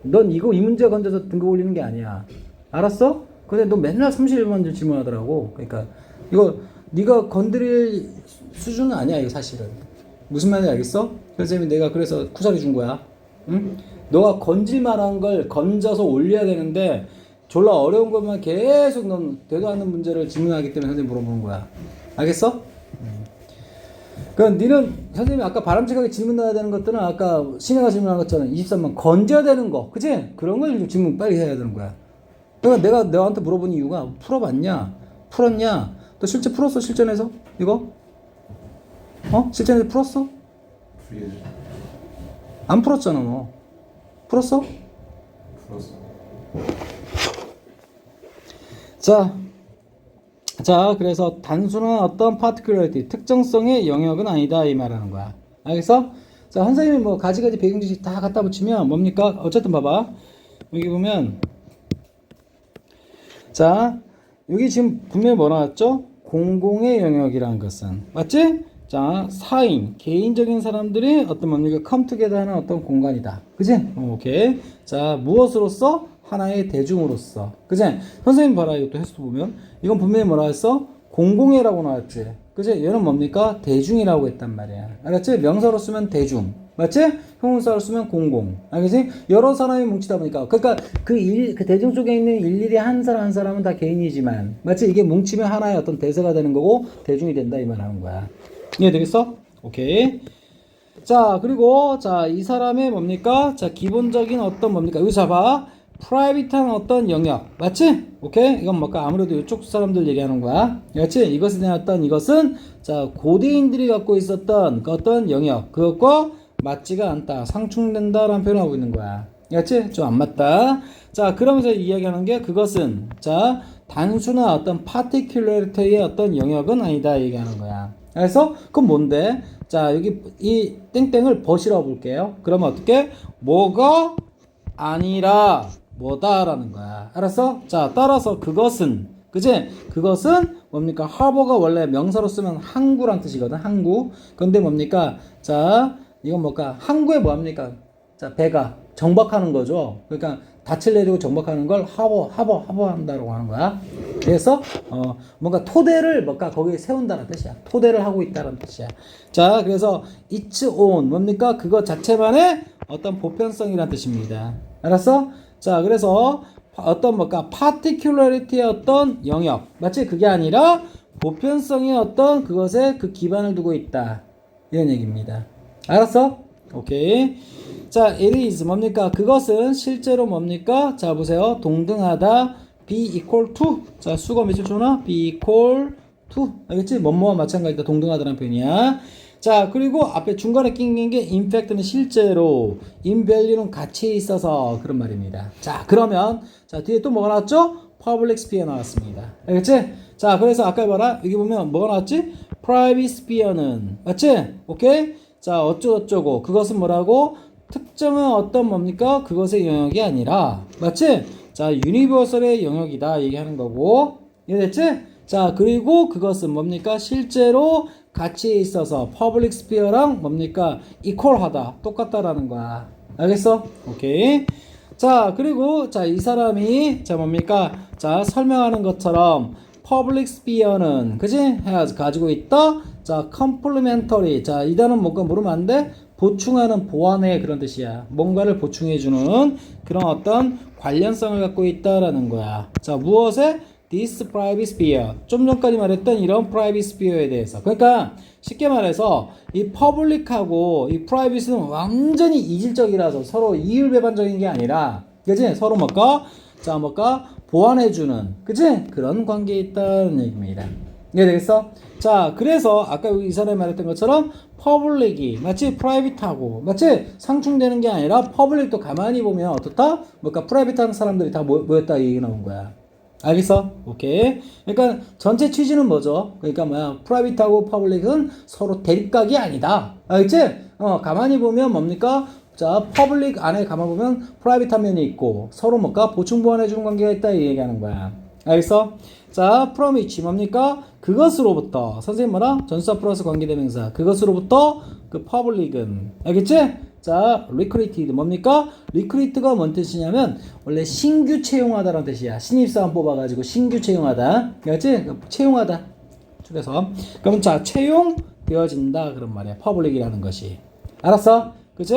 넌 이거 이 문제 건져서 등급 올리는 게 아니야. 알았어? 근데 너 맨날 31번 질문하더라고. 그러니까 이거 네가 건드릴 수준은 아니야 이거 사실은. 무슨 말인지 알겠어? 선생님이 내가 그래서 쿠사리 준 거야. 응? 너가 건질만한 걸 건져서 올려야 되는데 졸라 어려운 것만 계속 넌 되도 않는 문제를 질문하기 때문에 선생님 물어보는 거야. 알겠어? 그럼 니는 선생님이 아까 바람직하게 질문 나야 되는 것들은 아까 신혜가 질문한 것처럼 23번 건져야 되는 거 그치? 그런 걸 질문 빨리 해야 되는 거야. 그러니까 내가 너한테 물어본 이유가 풀어봤냐? 풀었냐? 너 실제 풀었어? 실전에서? 이거? 실전에서 풀었어? 풀이해줘. 안 풀었잖아 너. 풀었어? 풀었어. 자, 그래서 단순한 어떤 particularity, 특정성의 영역은 아니다 이 말하는 거야. 알겠어? 자, 선생님이 뭐 가지가지 배경지식 다 갖다 붙이면 뭡니까? 어쨌든 봐봐. 여기 보면 자, 여기 지금 분명히 뭐 나왔죠? 공공의 영역이라는 것은 맞지? 자, 사인, 개인적인 사람들이 어떤 뭡니까? 컴투게더 하는 어떤 공간이다. 그지? 오케이. 자, 무엇으로서? 하나의 대중으로서. 그지? 선생님 봐라. 이것도 해서 보면. 이건 분명히 뭐라 했어? 공공의라고 나왔지. 그지? 얘는 뭡니까? 대중이라고 했단 말이야. 알았지? 명사로 쓰면 대중. 맞지? 형용사로 쓰면 공공. 알겠지? 여러 사람이 뭉치다 보니까. 그러니까 그 대중 속에 있는 일일이 한 사람 한 사람은 다 개인이지만. 맞지? 이게 뭉치면 하나의 어떤 대세가 되는 거고 대중이 된다 이 말 하는 거야. 이해되겠어? 오케이. 자, 그리고 자, 이 사람의 뭡니까? 자, 기본적인 어떤 뭡니까? 여기 잡아. 프라이빗한 어떤 영역. 맞지? 오케이? 이건 뭘까? 아무래도 이쪽 사람들 얘기하는 거야. 맞지? 이것에 대한 어떤 이것은 자, 고대인들이 갖고 있었던 그 어떤 영역. 그것과 맞지가 않다. 상충된다라는 표현을 하고 있는 거야. 맞지? 좀 안 맞다. 자, 그러면서 이야기하는 게 그것은 자, 단순한 어떤 파티큘러리티의 어떤 영역은 아니다 얘기하는 거야. 그래서 그건 뭔데? 자, 여기 이 땡땡을 벗이라고 볼게요. 그러면 어떻게? 뭐가 아니라 뭐다라는 거야. 알았어? 자, 따라서 그것은 그지? 그것은 뭡니까? 하버가 원래 명사로 쓰면 항구란 뜻이거든. 항구. 근데 뭡니까? 자, 이건 뭘까? 항구에 뭐합니까? 자, 배가 정박하는 거죠. 그러니까 닻을 내리고 정박하는 걸 하버 한다고 하는 거야. 그래서 뭔가 토대를 뭔가 거기에 세운다는 뜻이야. 토대를 하고 있다는 뜻이야. 자, 그래서 its own 뭡니까? 그것 자체만의 어떤 보편성이라는 뜻입니다. 알았어? 자, 그래서 어떤 뭘까? particularity의 어떤 영역. 맞지? 그게 아니라 보편성의 어떤 그것에 그 기반을 두고 있다. 이런 얘기입니다. 알았어? 오케이. 자, it is 뭡니까? 그것은 실제로 뭡니까? 자, 보세요. 동등하다. be equal to. 자, 수가 몇줄 주나? be equal to. 알겠지? 뭐뭐와 마찬가지다. 동등하다는 표현이야. 자, 그리고 앞에 중간에 낀 게 in fact는 실제로, in value는 가치에 있어서 그런 말입니다. 자, 그러면 자, 뒤에 또 뭐가 나왔죠? public sphere 나왔습니다. 알겠지? 자, 그래서 아까 봐라. 여기 보면 뭐가 나왔지? private sphere는 맞지? 오케이? 자, 어쩌고저쩌고 그것은 뭐라고? 특정한 어떤 뭡니까? 그것의 영역이 아니라 맞지? 자, 유니버설의 영역이다 얘기하는 거고 이해됐지? 자, 그리고 그것은 뭡니까? 실제로 가치에 있어서 퍼블릭 스피어랑 뭡니까? 이퀄하다 똑같다라는 거야. 알겠어? 오케이. 자, 그리고 자, 이 사람이 자 뭡니까? 자, 설명하는 것처럼 퍼블릭 스피어는 그지? 가지고 있다. 자, 컴플리멘터리. 자, 이 단어는 뭔가 모르면 안 돼? 보충하는 보완의 그런 뜻이야. 뭔가를 보충해주는 그런 어떤 관련성을 갖고 있다라는 거야. 자, 무엇에? This private sphere. 좀 전까지 말했던 이런 private sphere에 대해서. 그러니까 쉽게 말해서 이 public하고 이 private는 완전히 이질적이라서 서로 이율배반적인 게 아니라, 그지? 서로 뭘까? 자, 뭘까? 보완해주는, 그지? 그런 관계에 있다는 얘기입니다. 이해되겠어? 자, 그래서 아까 이 사람이 말했던 것처럼 퍼블릭이 마치 프라이빗하고 마치 상충되는 게 아니라 퍼블릭도 가만히 보면 어떻다? 뭔가 프라이빗한 사람들이 다 모였다 얘기 나온 거야. 알겠어? 오케이. 그러니까 전체 취지는 뭐죠? 그러니까 뭐야? 프라이빗하고 퍼블릭은 서로 대립각이 아니다. 알겠지? 가만히 보면 뭡니까? 자, 퍼블릭 안에 가만 보면 프라이빗한 면이 있고 서로 뭔가 보충 보완해 주는 관계가 있다 이 얘기하는 거야. 알겠어? 자, from which 뭡니까? 그것으로부터 선생님 뭐라? 전치사 플러스 관계대명사 그것으로부터 그 퍼블릭은 알겠지? 자, recruited 뭡니까? recruit가 뭔 뜻이냐면 원래 신규 채용하다라는 뜻이야. 신입사원 뽑아가지고 신규 채용하다. 알겠지? 채용하다. 줄여서 그럼 자, 채용되어진다 그런 말이야. 퍼블릭이라는 것이. 알았어? 그치?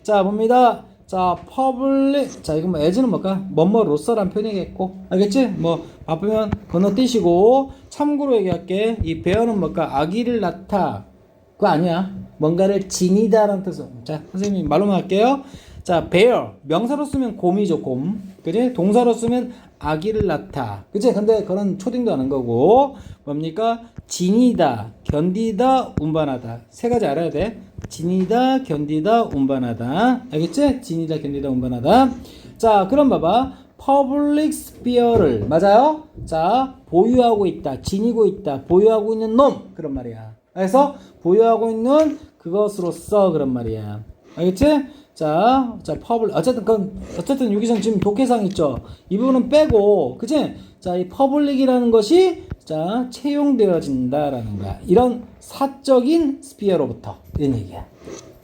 자, 봅니다. 자, 퍼블릭. 자, 이거 뭐 as는 뭘까? 뭐뭐로서란 표현이겠고. 알겠지? 뭐 바쁘면 건너뛰시고. 참고로 얘기할게. 이 bear는 뭘까? 아기를 낳다. 그거 아니야. 뭔가를 지니다라는 뜻으로. 자, 선생님 말로만 할게요. 자, bear. 명사로 쓰면 곰이죠, 곰. 그지? 동사로 쓰면 아기를 낳다. 그치? 근데 그런 초딩도 아는 거고. 뭡니까? 지니다, 견디다, 운반하다. 세 가지 알아야 돼. 지니다, 견디다, 운반하다. 알겠지? 지니다, 견디다, 운반하다. 자, 그럼 봐봐. 퍼블릭 스피어를 맞아요? 자, 보유하고 있다, 지니고 있다, 보유하고 있는 놈 그런 말이야. 그래서 보유하고 있는 그것으로서 그런 말이야. 알겠지? 자, 퍼블릭 어쨌든 여기서 지금 독해상 있죠. 이 부분은 빼고, 그치? 자, 이 퍼블릭이라는 것이 자, 채용되어진다라는 거야. 이런 사적인 스피어로부터 이런 얘기야.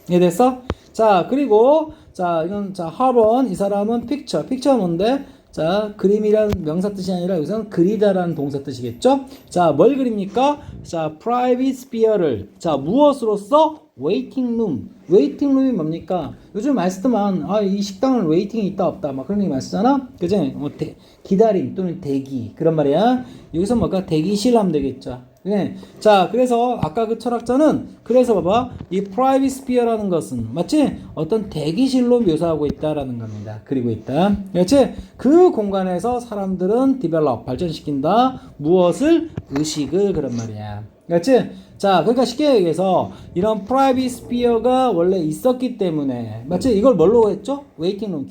이해됐어? 자, 그리고 자, 이건 자, 하번 이 사람은 픽처 뭔데? 자, 그림이라는 명사 뜻이 아니라 여기서는 그리다라는 동사 뜻이겠죠? 자, 뭘 그립니까? 자, private sphere를 자, 무엇으로써? 웨이팅 룸. 웨이팅 룸이 뭡니까? 요즘 많이 쓰더만 이 식당은 웨이팅이 있다 없다 막 그런 얘기 많이 쓰잖아? 그지? 뭐 기다림 또는 대기 그런 말이야. 여기서 뭔가 대기실 하면 되겠죠. 네. 자, 그래서 아까 그 철학자는 그래서 봐봐 이 private sphere라는 것은 마치 어떤 대기실로 묘사하고 있다라는 겁니다. 그리고 있다. 그렇지? 그 공간에서 사람들은 develop 발전시킨다. 무엇을? 의식을 그런 말이야. 그렇지? 자, 그러니까 쉽게 얘기해서 이런 private sphere가 원래 있었기 때문에 맞지? 이걸 뭘로 했죠? 웨이팅 룸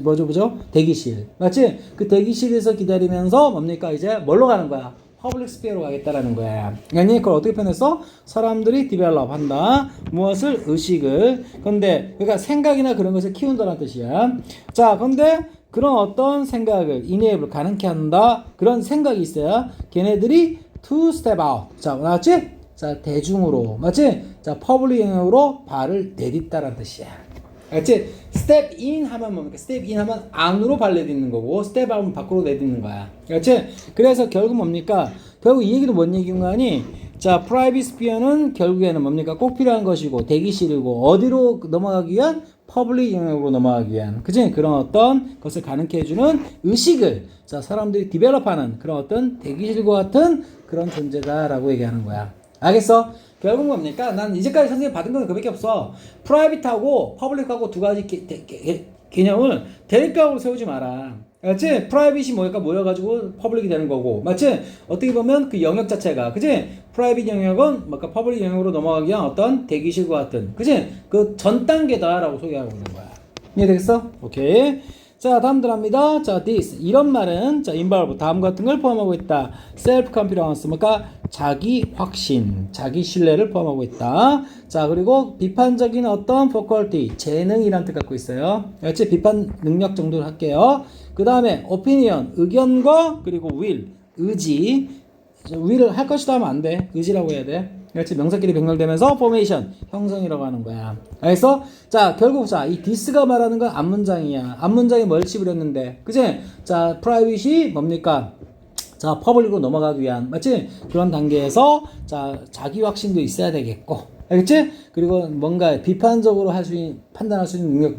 뭐죠? 대기실. 맞지? 그 대기실에서 기다리면서 뭡니까? 이제 뭘로 가는 거야? 퍼블릭 스피어로 가겠다라는 거야. 아니, 그걸 어떻게 표현했어? 사람들이 디벨롭 한다. 무엇을? 의식을. 근데 그러니까 생각이나 그런 것을 키운다는 뜻이야. 자, 근데 그런 어떤 생각을 이네이블 가능케 한다. 그런 생각이 있어야 걔네들이 to step out. 자, 나왔지? 자, 대중으로. 맞지? 자, 퍼블릭 영역으로 발을 내딛다라는 뜻이야. 알지? step in 하면 뭡니까? step in 하면 안으로 발 내딛는 거고, step out은 밖으로 내딛는 거야. 알지? 그래서 결국 뭡니까? 결국 이 얘기도 뭔 얘기인 거 아니? 자, private sphere는 결국에는 뭡니까? 꼭 필요한 것이고, 대기실이고, 어디로 넘어가기 위한? 퍼블릭 영역으로 넘어가기 위한, 그치? 그런 어떤 것을 가능케 해주는 의식을, 자, 사람들이 디벨롭하는 그런 어떤 대기실과 같은 그런 존재다라고 얘기하는 거야. 알겠어? 결국 뭡니까? 난 이제까지 선생님 받은 건 그밖에 없어. 프라이빗하고 퍼블릭하고 두 가지 개념을 대립각으로 세우지 마라. 맞지? 프라이빗이 모여가지고 퍼블릭이 되는 거고, 맞지? 어떻게 보면 그 영역 자체가, 그치? 프라이빗 영역은 뭔가 퍼블릭 영역으로 넘어가기 위한 어떤 대기실과 같은, 그치? 그 전 단계다라고 소개하고 있는 거야. 이해되겠어? 오케이. 자, 다음 들어갑니다. 자, this. 이런 말은, 자, involve. 다음 같은 걸 포함하고 있다. self-confidence. 뭔가 자기 확신, 자기 신뢰를 포함하고 있다. 자, 그리고 비판적인 어떤 faculty, 재능이란 뜻 갖고 있어요. 그렇지? 비판 능력 정도를 할게요. 그 다음에 opinion, 의견과 그리고 will, 의지. will을 할 것이다 하면 안 돼. 의지라고 해야 돼. 그렇지? 명사끼리 병렬되면서 formation, 형성이라고 하는 거야. 알겠어? 자, 결국 자, 이 this가 말하는 건 앞문장이야. 앞문장에 뭘 집으렸는데, 그치? 자, private이 뭡니까? 자, 퍼블릭으로 넘어가기 위한, 맞지? 그런 단계에서, 자, 자기 확신도 있어야 되겠고. 알겠지? 그리고 뭔가 비판적으로 할 수 있는, 판단할 수 있는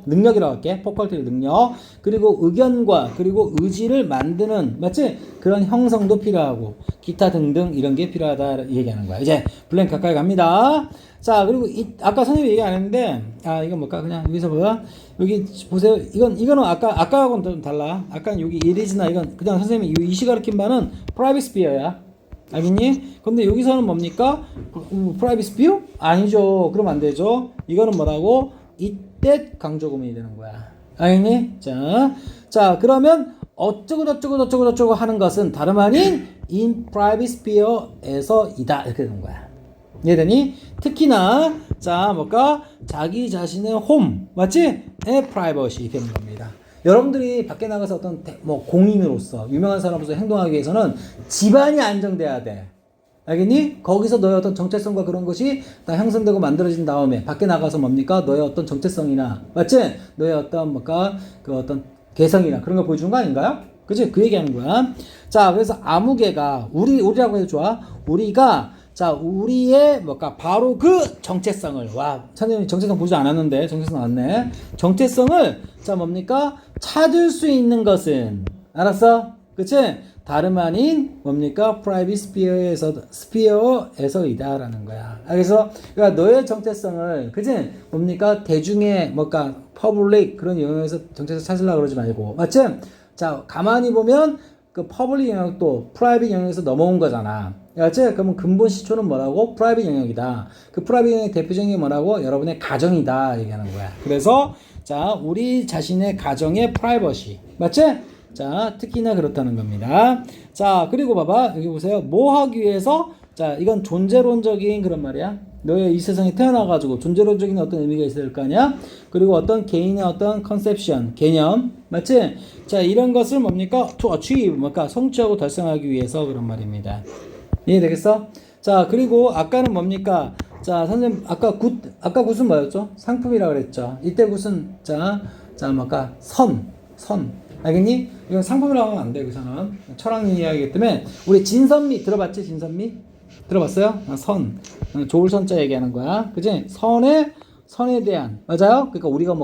능력이라고 할게. 포컬티 능력. 그리고 의견과, 그리고 의지를 만드는, 맞지? 그런 형성도 필요하고, 기타 등등 이런 게 필요하다 얘기하는 거야. 이제 블랭크 가까이 갑니다. 자, 그리고 아까 선생님이 얘기 안 했는데, 이건 뭘까? 그냥 여기서 보자. 여기 보세요. 이거는 아까하고는 좀 달라. 아까 여기 이리즈나 이건 그냥 선생님이 이 시 가르친 바는 프라이빗 스피어야. 알겠니? 근데 여기서는 뭡니까? 프라이빗 스피어? 아니죠. 그러면 안 되죠. 이거는 뭐라고? 이때 강조구문이 되는 거야. 알겠니? 자, 그러면 어쩌고 하는 것은 다름 아닌 in private sphere에서이다. 이렇게 되는 거야. 이해되니? 특히나 자, 뭘까? 자기 자신의 홈, 맞지? 의 프라이버시 되는 겁니다. 여러분들이 밖에 나가서 어떤 공인으로서 유명한 사람으로서 행동하기 위해서는 집안이 안정돼야 돼. 알겠니? 거기서 너의 어떤 정체성과 그런 것이 다 형성되고 만들어진 다음에 밖에 나가서 뭡니까? 너의 어떤 정체성이나, 맞지? 너의 어떤 그 어떤 개성이나 그런 걸 보여주는 거 아닌가요? 그치? 그 얘기하는 거야. 자, 그래서 아무개가 우리라고 해도 좋아. 우리의 바로 그 정체성을, 선생님이 정체성 보지 않았는데 정체성 나왔네. 정체성을 뭡니까? 찾을 수 있는 것은, 알았어? 그치? 다름 아닌 뭡니까? 프라이빗 스피어에서이다라는 거야. 그래서 그러니까 너의 정체성을, 그치? 뭡니까? 대중의 퍼블릭 그런 영역에서 정체성 찾으려고 그러지 말고, 맞지? 자, 가만히 보면 그 퍼블릭 영역도 프라이빗 영역에서 넘어온 거잖아. 알았지? 그러면 근본 시초는 뭐라고? 프라이빗 영역이다. 그 프라이빗 영역의 대표적인 게 뭐라고? 여러분의 가정이다 얘기하는 거야. 그래서 자, 우리 자신의 가정의 프라이버시, 맞지? 자, 특히나 그렇다는 겁니다. 자, 그리고 봐봐. 여기 보세요. 뭐 하기 위해서? 자, 이건 존재론적인 그런 말이야. 너의 이 세상에 태어나가지고 존재론적인 어떤 의미가 있어야 될 거 아니야? 그리고 어떤 개인의 어떤 컨셉션, 개념, 맞지? 자, 이런 것을 뭡니까? to achieve, 성취하고 달성하기 위해서 그런 말입니다. 이해되겠어? 자, 그리고 아까는 뭡니까? 자, 선생님, 아까 굿은 뭐였죠? 상품이라고 그랬죠. 이때 굿은, 선. 알겠니? 이건 상품이라고 하면 안 돼, 여기서는. 철학 이야기이기 때문에. 우리 진선미, 들어봤지? 진선미? 들어봤어요? 선. 좋을 선자 얘기하는 거야. 그치? 선에 대한, 맞아요? 그러니까 우리가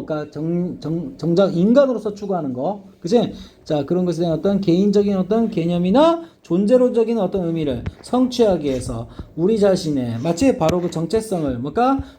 정작 인간으로서 추구하는 거. 그치? 자, 그런 것에 대한 어떤 개인적인 어떤 개념이나 존재론적인 어떤 의미를 성취하기 위해서 우리 자신의, 마치 바로 그 정체성을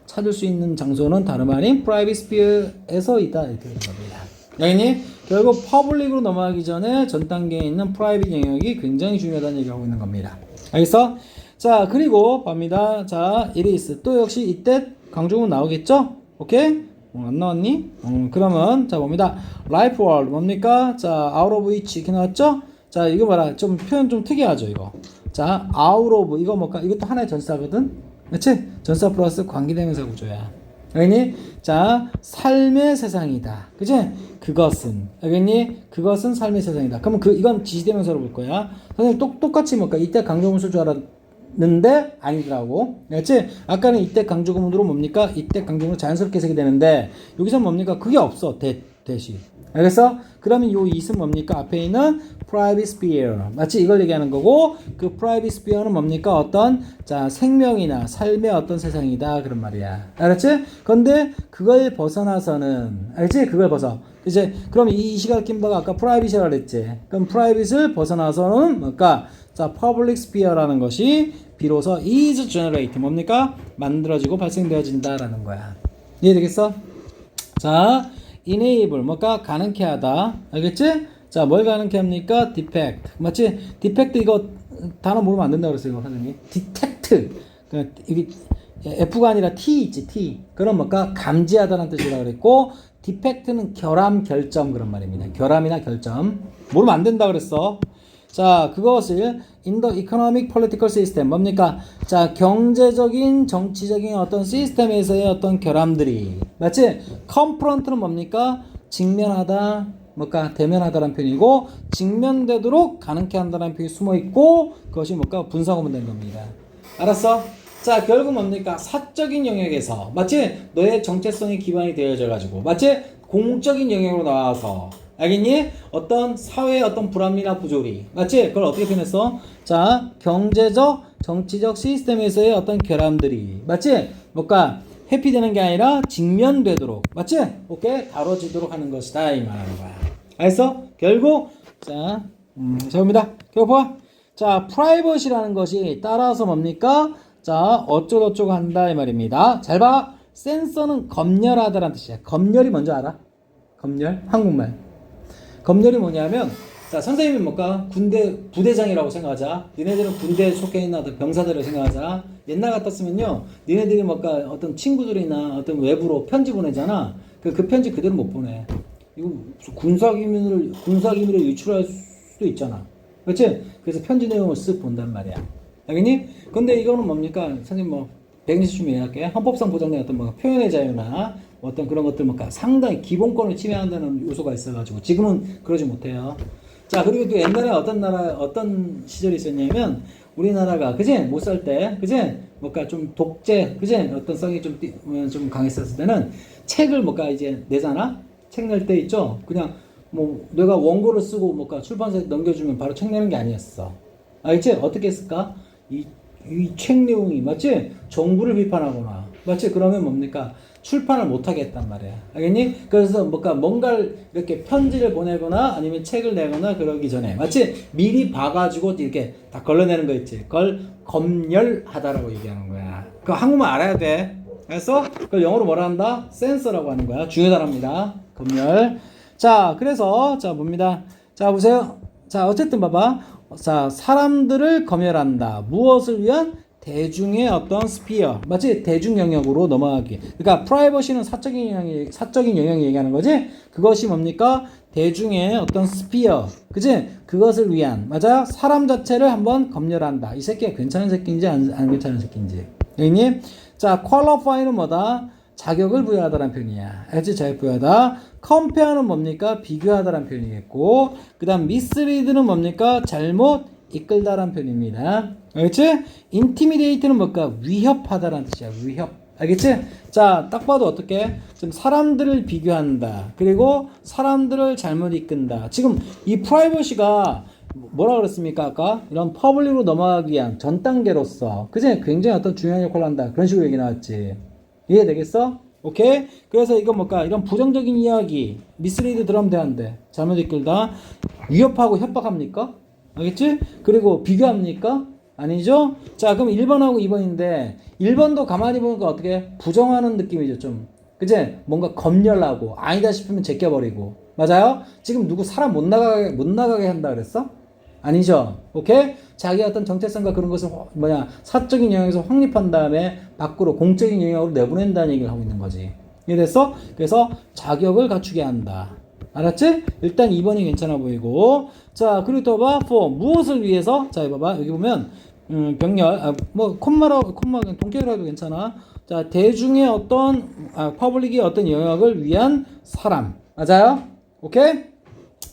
찾을 수 있는 장소는 다름 아닌 프라이빗 스피어에서 있다. 이렇게 되는 겁니다. 알겠니? 결국 퍼블릭으로 넘어가기 전에 전 단계에 있는 프라이빗 영역이 굉장히 중요하다는 얘기를 하고 있는 겁니다. 알겠어? 자, 그리고 봅니다. 자, it is. 또 역시 이때 강조문 나오겠죠? 오케이? 안 나왔니? 그러면 자 봅니다. life world 뭡니까? 자, out of which 이렇게 나왔죠? 자, 이거 봐라. 좀 표현 좀 특이하죠, 이거. 자, out of 이거 뭘까? 이것도 하나의 전사거든. 그렇지? 전사 플러스 관계대명사 구조야. 알겠니? 자, 삶의 세상이다. 그치? 그것은. 알겠니? 그것은 삶의 세상이다. 그러면 이건 지시대명사로 볼 거야. 선생님 똑같이 뭘까? 이때 강조문 쓸 줄 알았는데 아니더라고. 알겠지? 아까는 이때 강조문으로 뭡니까? 이때 강조문으로 자연스럽게 해석이 되는데 여기서 뭡니까? 그게 없어. 대시. 알겠어? 그러면 요 이은 뭡니까? 앞에 있는 private sphere. 마치 이걸 얘기하는 거고, 그 private sphere는 뭡니까? 어떤, 자, 생명이나 삶의 어떤 세상이다. 그런 말이야. 알았지? 근데 그걸 벗어나서는, 알지? 그걸 이제, 그럼 이 시각 낀바가 아까 private이라고 그랬지? 그럼 private을 벗어나서는 뭘까? 자, public sphere라는 것이 비로소 is generate. 뭡니까? 만들어지고 발생되어진다라는 거야. 이해되겠어? 자, enable 뭘까? 가능케 하다. 알겠지? 자, 뭘 가능케 합니까? defect. 맞지? defect 이거 단어 모르면 안 된다고 그랬어요, 선생님. detect. 이게 F가 아니라 T 있지, T. 그럼 뭘까? 감지하다는 뜻이라고 그랬고, 디펙트는 결함, 결점 그런 말입니다. 결함이나 결점. 모르면 안 된다 그랬어. 자, 그것을 in the economic political system 뭡니까? 자, 경제적인 정치적인 어떤 시스템에서의 어떤 결함들이 맞지? confront는 뭡니까? 직면하다, 뭘까? 대면하다라는 표현이고 직면되도록 가능케 한다는 표현이 숨어 있고 그것이 뭘까? 분사구문 된 겁니다. 알았어? 자, 결국 뭡니까? 사적인 영역에서 맞지? 너의 정체성이 기반이 되어져 가지고 맞지? 공적인 영역으로 나와서 알겠니? 어떤 사회의 어떤 불합리나 부조리 맞지? 그걸 어떻게 표현했어? 자, 경제적 정치적 시스템에서의 어떤 결함들이 맞지? 뭘까? 회피되는 게 아니라 직면되도록 맞지? 오케이? 다뤄지도록 하는 것이다 이 말하는 거야. 알겠어? 결국 자, 봅니다. 결국 봐. 자, 프라이버시라는 것이 따라서 뭡니까? 자, 어쩌고저쩌고 한다 이 말입니다. 잘 봐. 센서는 검열하다라는 뜻이야. 검열이 뭔지 알아? 검열? 한국말. 검열이 뭐냐면 자, 선생님이 뭘까? 군대 부대장이라고 생각하자. 니네들은 군대에 속해 있는 어떤 병사들을 생각하자. 옛날 같았으면요, 니네들이 뭘까? 어떤 친구들이나 어떤 외부로 편지 보내잖아. 그 편지 그대로 못 보내. 이거 군사기밀을 유출할 수도 있잖아. 그렇지? 그래서 편지 내용을 쓱 본단 말이야. 알겠니? 근데 이거는 뭡니까? 선생님 뭐 120주 이해할게. 헌법상 보장된 어떤 뭐 표현의 자유나 어떤 그런 것들 뭐 상당히 기본권을 침해한다는 요소가 있어가지고 지금은 그러지 못해요. 자, 그리고 또 옛날에 어떤 시절이 있었냐면 우리나라가 그지 못 살 때 그지 뭔가 좀 독재 그지 어떤 성이 좀 강했었을 때는 책을 뭔가 이제 내잖아. 책 낼 때 있죠. 그냥 뭐 내가 원고를 쓰고 뭔가 출판사에 넘겨주면 바로 책 내는 게 아니었어. 알겠지? 어떻게 했을까? 이 책 내용이 맞지? 정부를 비판하거나 맞지? 그러면 뭡니까? 출판을 못하게 했단 말이야. 알겠니? 그래서 뭔가를 이렇게 편지를 보내거나 아니면 책을 내거나 그러기 전에 맞지? 미리 봐가지고 이렇게 다 걸러내는 거 있지. 그걸 검열하다라고 얘기하는 거야. 그거 한국말 알아야 돼. 알았어? 그걸 영어로 뭐라 한다? 센서라고 하는 거야. 중요하답니다. 검열. 자, 그래서 자 봅니다. 자, 보세요. 자, 어쨌든 봐봐. 자, 사람들을 검열한다. 무엇을 위한? 대중의 어떤 스피어, 맞지? 대중 영역으로 넘어가기. 그러니까 프라이버시는 사적인 영역이 얘기하는 거지. 그것이 뭡니까? 대중의 어떤 스피어, 그지? 그것을 위한, 맞아요? 사람 자체를 한번 검열한다. 이 새끼가 괜찮은 새끼인지 안 괜찮은 새끼인지. 알겠니? 자, qualify는 뭐다? 자격을 부여하다라는 표현이야. 알지? 자격 부여하다. compare는 뭡니까? 비교하다라는 표현이겠고, 그 다음 mislead는 뭡니까? 잘못 이끌다라는 표현입니다. 알겠지? intimidate는 뭘까? 위협하다라는 뜻이야. 위협. 알겠지? 자, 딱 봐도 어떻게? 지금 사람들을 비교한다. 그리고 사람들을 잘못 이끈다. 지금 이 프라이버시가 뭐라 그랬습니까? 아까 이런 퍼블릭으로 넘어가기 위한 전 단계로서 그지? 굉장히 어떤 중요한 역할을 한다. 그런 식으로 얘기 나왔지. 이해되겠어? 오케이? 그래서 이건 뭘까? 이런 부정적인 이야기, 미스리드 들어가면 되는데 잘못 이끌다. 위협하고 협박합니까? 알겠지? 그리고 비교합니까? 아니죠? 자, 그럼 1번하고 2번인데 1번도 가만히 보니까 어떻게? 부정하는 느낌이죠, 좀. 그제? 뭔가 검열하고 아니다 싶으면 제껴버리고. 맞아요? 지금 누구 사람 못 나가게 한다 그랬어? 아니죠? 오케이? 자기 어떤 정체성과 그런 것을 사적인 영역에서 확립한 다음에 밖으로 공적인 영역으로 내보낸다는 얘기를 하고 있는 거지. 이해됐어? 그래서 자격을 갖추게 한다. 알았지? 일단 2번이 괜찮아 보이고. 자, 그리고 또 봐. for 무엇을 위해서? 자, 봐봐. 여기 보면 병렬 콤마 그냥 동격이라 해도 괜찮아. 자, 대중의 어떤 퍼블릭의 어떤 영역을 위한 사람. 맞아요? 오케이?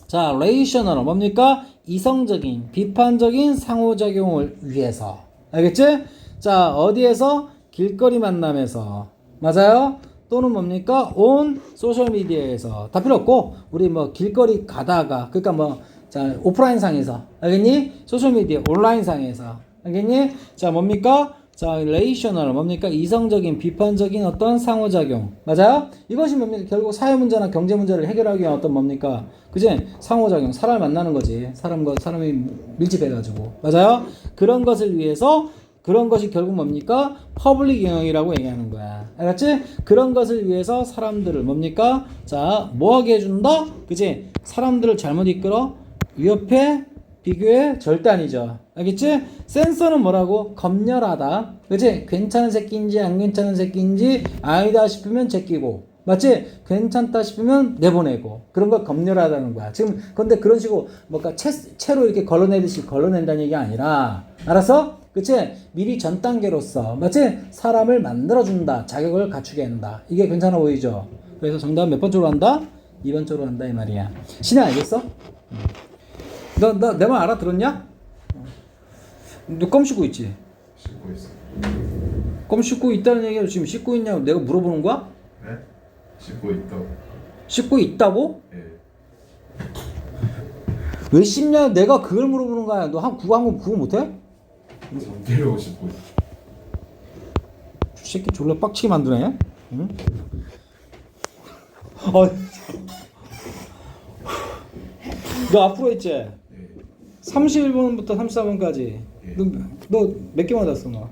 자, relational 뭡니까? 이성적인, 비판적인 상호작용을 위해서. 알겠지? 자, 어디에서? 길거리 만남에서. 맞아요? 또는 뭡니까? on 소셜미디어에서. 다 필요 없고, 우리 길거리 가다가, 그러니까 자, 오프라인 상에서. 알겠니? 소셜미디어, 온라인 상에서. 알겠니? 자, 뭡니까? 자, relational 뭡니까? 이성적인, 비판적인 어떤 상호작용. 맞아요? 이것이 뭡니까? 결국 사회 문제나 경제 문제를 해결하기 위한 어떤 뭡니까? 그지? 상호작용. 사람을 만나는 거지. 사람과 사람이 밀집해가지고. 맞아요? 그런 것을 위해서 그런 것이 결국 뭡니까? 퍼블릭 영역이라고 얘기하는 거야. 알았지? 그런 것을 위해서 사람들을 뭡니까? 자, 뭐하게 해준다? 그지? 사람들을 잘못 이끌어 위협해 비교의 절대 아니죠. 알겠지? 센서는 뭐라고? 검열하다. 그치? 괜찮은 새끼인지 안 괜찮은 새끼인지 아니다 싶으면 제끼고, 맞지? 괜찮다 싶으면 내보내고, 그런 걸 검열하다는 거야. 지금 근데 그런 식으로 뭔가 채로 이렇게 걸러내듯이 걸러낸다는 얘기 아니라, 알았어? 그치? 미리 전 단계로서, 맞지? 사람을 만들어준다. 자격을 갖추게 한다. 이게 괜찮아 보이죠? 그래서 정답 몇 번째로 한다? 2번째로 한다 이 말이야. 신혜 알겠어? 너 내 말 알아들었냐? 너 껌 씹고 있지? 씻고 있어. 껌 씹고 있다는 얘기를 지금 씹고 있냐고 내가 물어보는 거야? 네? 씻고 있다고. 씹고 있다고? 예. 왜 씹냐? 내가 그걸 물어보는 거야. 너 국어 못해? 전기로 씻고 있어. 이 새끼 졸라 빡치게 만드네. 응? 어. 너 앞으로 있지? 예. 31번부터 34번까지. 예. 너 몇 개 맞았어 너?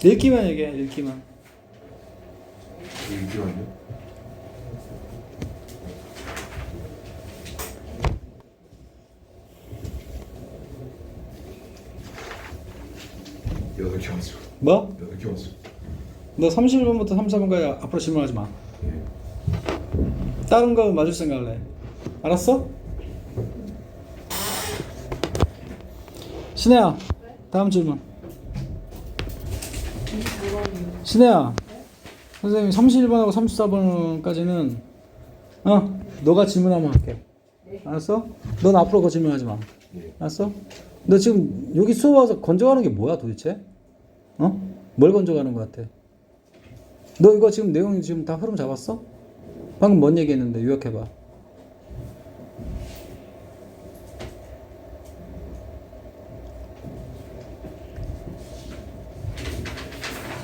읽기만 얘기해. 읽기만. 읽기만요? 여덟 개 왔어. 뭐? 8개 왔어. 너 31번부터 34번까지 앞으로 질문하지 마. 예. 다른 거 맞을 생각할래. 알았어? 신혜야, 다음 질문. 신혜야, 선생님이 31번하고 34번까지는 너가 질문하면 할게. 알았어? 넌 앞으로 그 질문하지 마. 예. 알았어? 너 지금 여기 수업 와서 건져가는 게 뭐야 도대체? 뭘 건져가는 거 같아? 너 이거 지금 내용 지금 다 흐름 잡았어? 방금 뭔 얘기했는데 요약해봐.